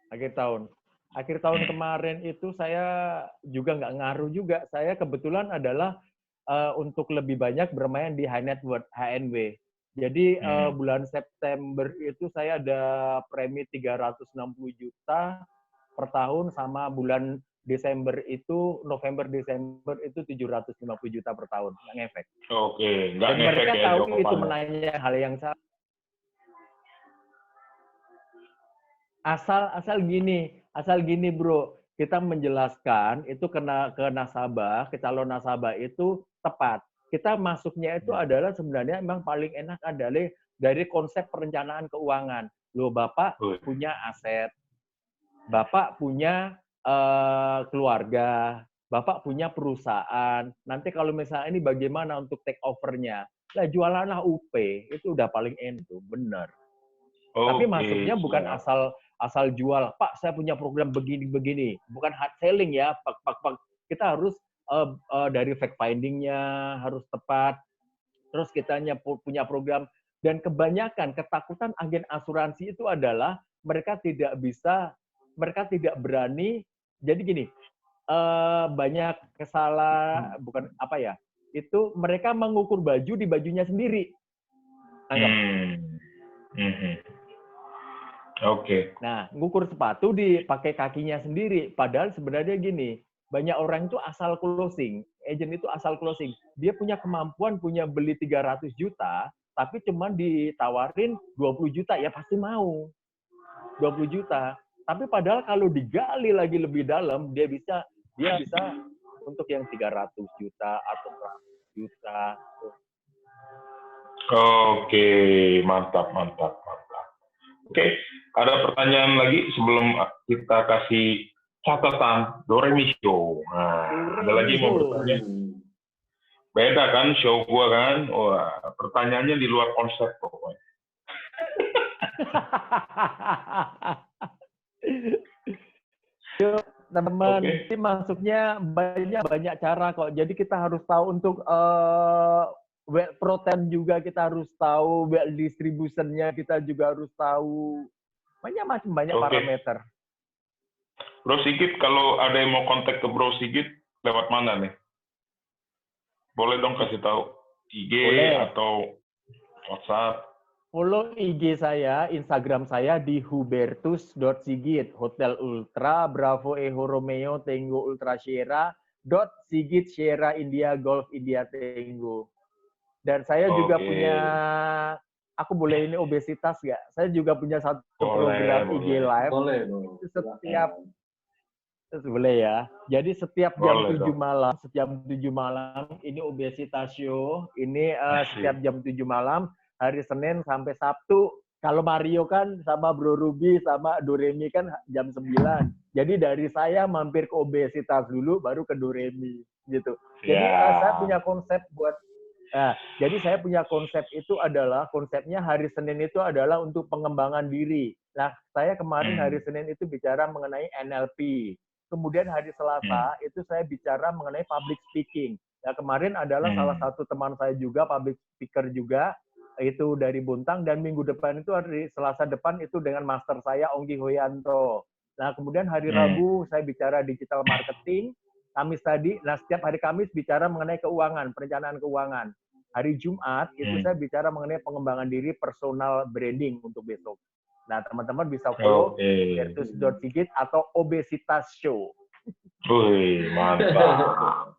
Akhir tahun kemarin itu saya juga nggak ngaruh juga. Saya kebetulan adalah untuk lebih banyak bermain di high net worth HNW. Jadi bulan September itu saya ada premi 360 juta per tahun, sama bulan Desember itu, November-Desember itu 750 juta per tahun, nggak ngefek. Oke, nggak Dan ngefek mereka ya. tahu itu menanya hal yang sama. Asal gini bro, kita menjelaskan itu ke nasabah, ke calon nasabah itu tepat. Kita masuknya itu adalah sebenarnya memang paling enak adalah dari konsep perencanaan keuangan. Loh, Bapak punya aset, Bapak punya keluarga, Bapak punya perusahaan. Nanti kalau misalnya ini bagaimana untuk take over-nya? Lah jualanlah UP, itu udah paling enak tuh, benar. Tapi masuknya bukan asal jual, Pak saya punya program begini-begini, bukan hard selling ya, Pak. Kita harus dari fact finding-nya harus tepat, terus kita punya program. Dan kebanyakan ketakutan agen asuransi itu adalah mereka tidak berani. Jadi gini, banyak bukan apa ya, itu mereka mengukur baju di bajunya sendiri. Anggap. Oke. Nah, ngukur sepatu dipakai kakinya sendiri. Padahal sebenarnya gini, banyak orang itu asal closing. Agent itu asal closing. Dia punya kemampuan, punya beli 300 juta, tapi cuma ditawarin 20 juta, ya pasti mau. 20 juta. Tapi padahal kalau digali lagi lebih dalam, dia bisa untuk yang 300 juta atau 100 juta. Oke, mantap. Oke, ada pertanyaan lagi sebelum kita kasih catatan Doremi Show. Nah, ada lagi mau bertanya. Beda kan show gua kan? Wah, pertanyaannya di luar konsep pokoknya. Teman-teman, ini masuknya banyak cara kok. Jadi kita harus tahu untuk well protein juga kita harus tahu, well distributionnya kita juga harus tahu. Banyak parameter. Bro Sigit, kalau ada yang mau kontak ke Bro Sigit, lewat mana nih? Boleh dong kasih tahu IG atau WhatsApp. Follow IG saya, Instagram saya di hubertus.sigit, Hotel Ultra, Bravo Echo Romeo, Tango Ultra Sierra, .sigit Sierra India Golf India Tango. Dan saya juga punya, aku boleh ini obesitas nggak? Saya juga punya satu program IG Live. Boleh ya. Jadi setiap jam 7 malam, ini obesitas show. Ini setiap jam 7 malam, hari Senin sampai Sabtu. Kalau Mario kan sama Bro Ruby sama Doremi kan jam 9. Jadi dari saya mampir ke obesitas dulu, baru ke Doremi gitu. Jadi saya punya konsep buat. Jadi saya punya konsep itu adalah, konsepnya hari Senin itu adalah untuk pengembangan diri. Nah, saya kemarin hari Senin itu bicara mengenai NLP. kemudian hari Selasa itu saya bicara mengenai public speaking. Ya, kemarin adalah salah satu teman saya juga, public speaker juga, itu dari Buntang, dan minggu depan itu hari Selasa depan itu dengan master saya, Ongki Hoyanto. Nah, kemudian hari Rabu saya bicara digital marketing, Kamis tadi, nah setiap hari Kamis bicara mengenai keuangan, perencanaan keuangan. Hari Jumat itu saya bicara mengenai pengembangan diri, personal branding untuk besok. Nah, teman-teman bisa follow Bertus.Sigit atau Obesitas Show. Wih, mantap.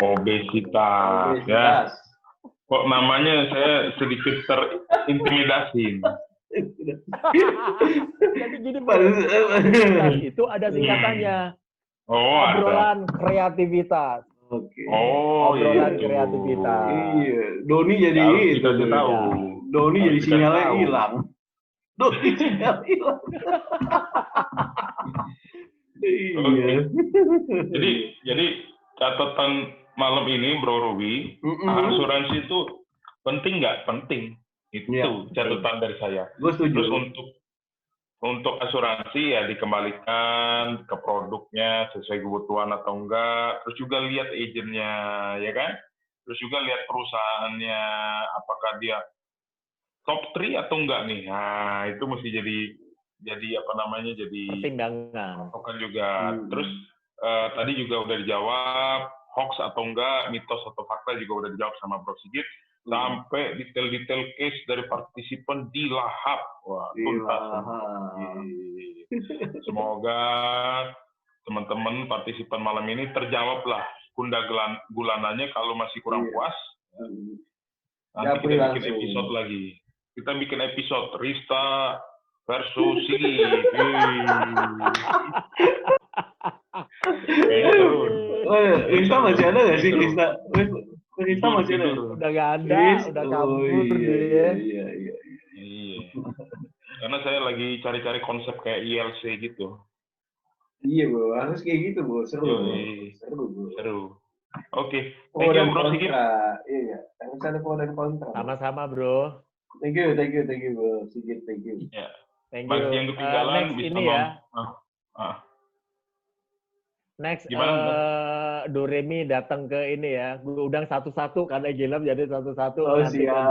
Obesitas, ya. Kok namanya saya sedikit terintimidasi. Jadi gini, obesitas itu ada singkatannya. Obrolan kreativitas. Obrolan kreativitas. Iya, Doni jadi itu. Tahu. Doni jadi sinyalnya hilang. Doni sinyal hilang. Iya. Jadi catatan malam ini, Bro Ruby, asuransi itu penting nggak? Penting. Itu catatan dari saya. Gue setuju. Terus untuk asuransi ya dikembalikan ke produknya sesuai kebutuhan atau enggak. Terus juga lihat agennya, ya kan? Terus juga lihat perusahaannya, apakah dia top 3 atau enggak nih. Nah, itu mesti jadi apa namanya? Jadi pertimbangan. Juga. Terus tadi juga udah dijawab, hoax atau enggak, mitos atau fakta juga udah dijawab sama Bro Sigit. Sampai detail-detail case dari partisipan dilahap. Wah, tuntas. Semoga teman-teman partisipan malam ini terjawablah gundah gulananya. Kalau masih kurang puas, nanti kita bikin episode lagi. Kita bikin episode Rista versus Sigit. Rista masih ada nggak sih, Rista? Rista masih ada. Udah nggak ada, udah kabur dia. Iya. Karena saya lagi cari-cari konsep kayak ILC gitu. Iya, Bro. Harus kayak gitu, Bro. Seru. Oke. Thank you, Bro Sigit. Iya. Harus ada pro dan kontra. Sama-sama, Bro. Thank you, Bro Sigit. Thank you. Ya. Thank you. Bagi yang ketinggalan next bisa ini ya. Next, Doremi datang ke ini ya. Gue undang satu-satu karena Gilam jadi satu-satu. Oh, siap.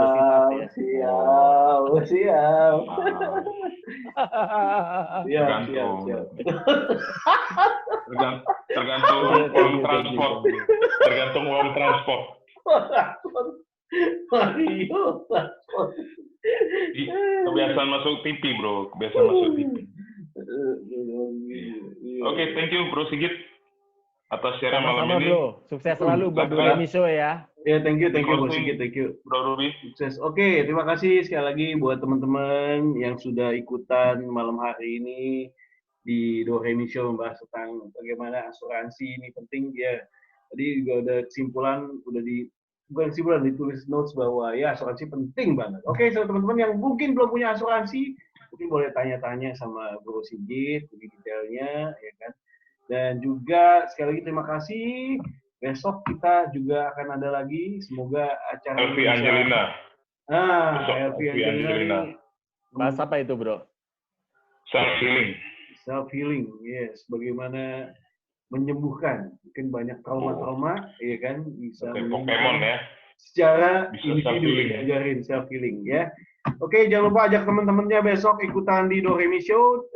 Tergantung uang transport. Tergantung uang transport. Kebiasaan masuk TV, Bro. Kebiasaan masuk TV. Oke, thank you, Bro Sigit. Atas sharing malam ini. Bro. Sukses selalu buat Doremi Show ya. Ya, thank you Bro Sigit, thank you. Bro Ruby. Sukses. Oke, terima kasih sekali lagi buat teman-teman yang sudah ikutan malam hari ini di Doremi Show membahas tentang bagaimana asuransi ini penting ya. Tadi juga ada kesimpulan, bukan kesimpulan, ditulis notes bahwa ya asuransi penting banget. Oke, so teman-teman yang mungkin belum punya asuransi, mungkin boleh tanya-tanya sama Bro Sigit, lebih detailnya, ya kan. Dan juga sekali lagi terima kasih. Besok kita juga akan ada lagi. Semoga acara Elvi Angelina. Elvi Angelina. Bahas apa itu, Bro? Self healing, yes. Bagaimana menyembuhkan mungkin banyak trauma-trauma, ya kan? Bisa Pokemon ya. Secara bisa individu diajarin self healing ya. Oke, jangan lupa ajak teman-temannya besok ikutan di Doremi Show.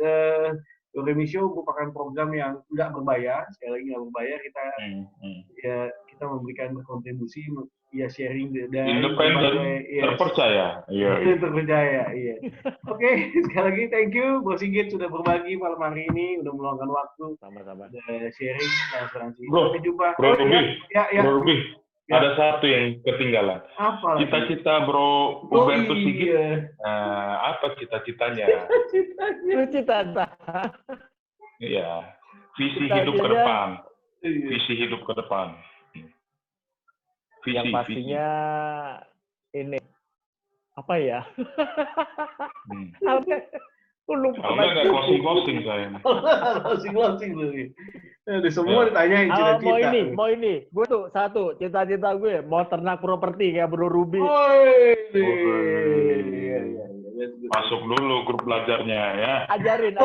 Doremi Show merupakan program yang nggak berbayar, sekali lagi nggak berbayar. Kita memberikan kontribusi, ya sharing dan independen, terpercaya. Terpercaya, iya. Oke, sekali lagi thank you, Bro Sigit sudah berbagi malam hari ini, udah meluangkan waktu. Sama-sama. Sharing asuransi. Bro, Sampai jumpa. Bro Ruby. Bro Ruby. Ya. Ada satu yang ketinggalan. Apa? Cita-cita Bro Hubertus Sigit. Apa cita-citanya? Cita-cita. Iya. Visi hidup ke depan. Visi hidup ke depan. Yang pastinya ini apa ya? Kalau nggak closing saya. Closing dulu. Di semua ditanyain cita-cita. Mau ini. Gue tuh satu cita-cita gue mau ternak properti kayak Bro Ruby. Masuk dulu grup belajarnya ya. Ajarin.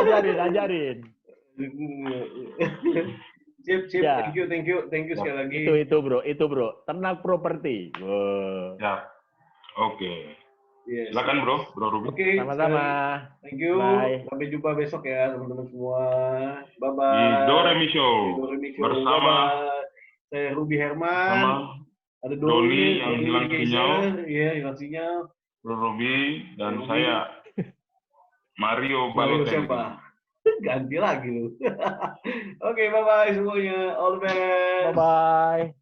Sip, Ya. thank you sekali lagi. Itu bro. Ternak properti. Wow. Ya. Oke. Yes. Silakan bro Ruby. Oke, Sama-sama. thank you. Bye. Sampai jumpa besok ya teman-teman semua. Bye Di bye. Doremi Show bersama Saya Ruby Herman. Ada Doni yang hilang sinyal. Iya, hilang sinyal. Bro Ruby dan Ruby. saya Mario Mario Balotelli. siapa? Ganti lagi lu. Oke, bye bye semuanya. All the best. Bye-bye.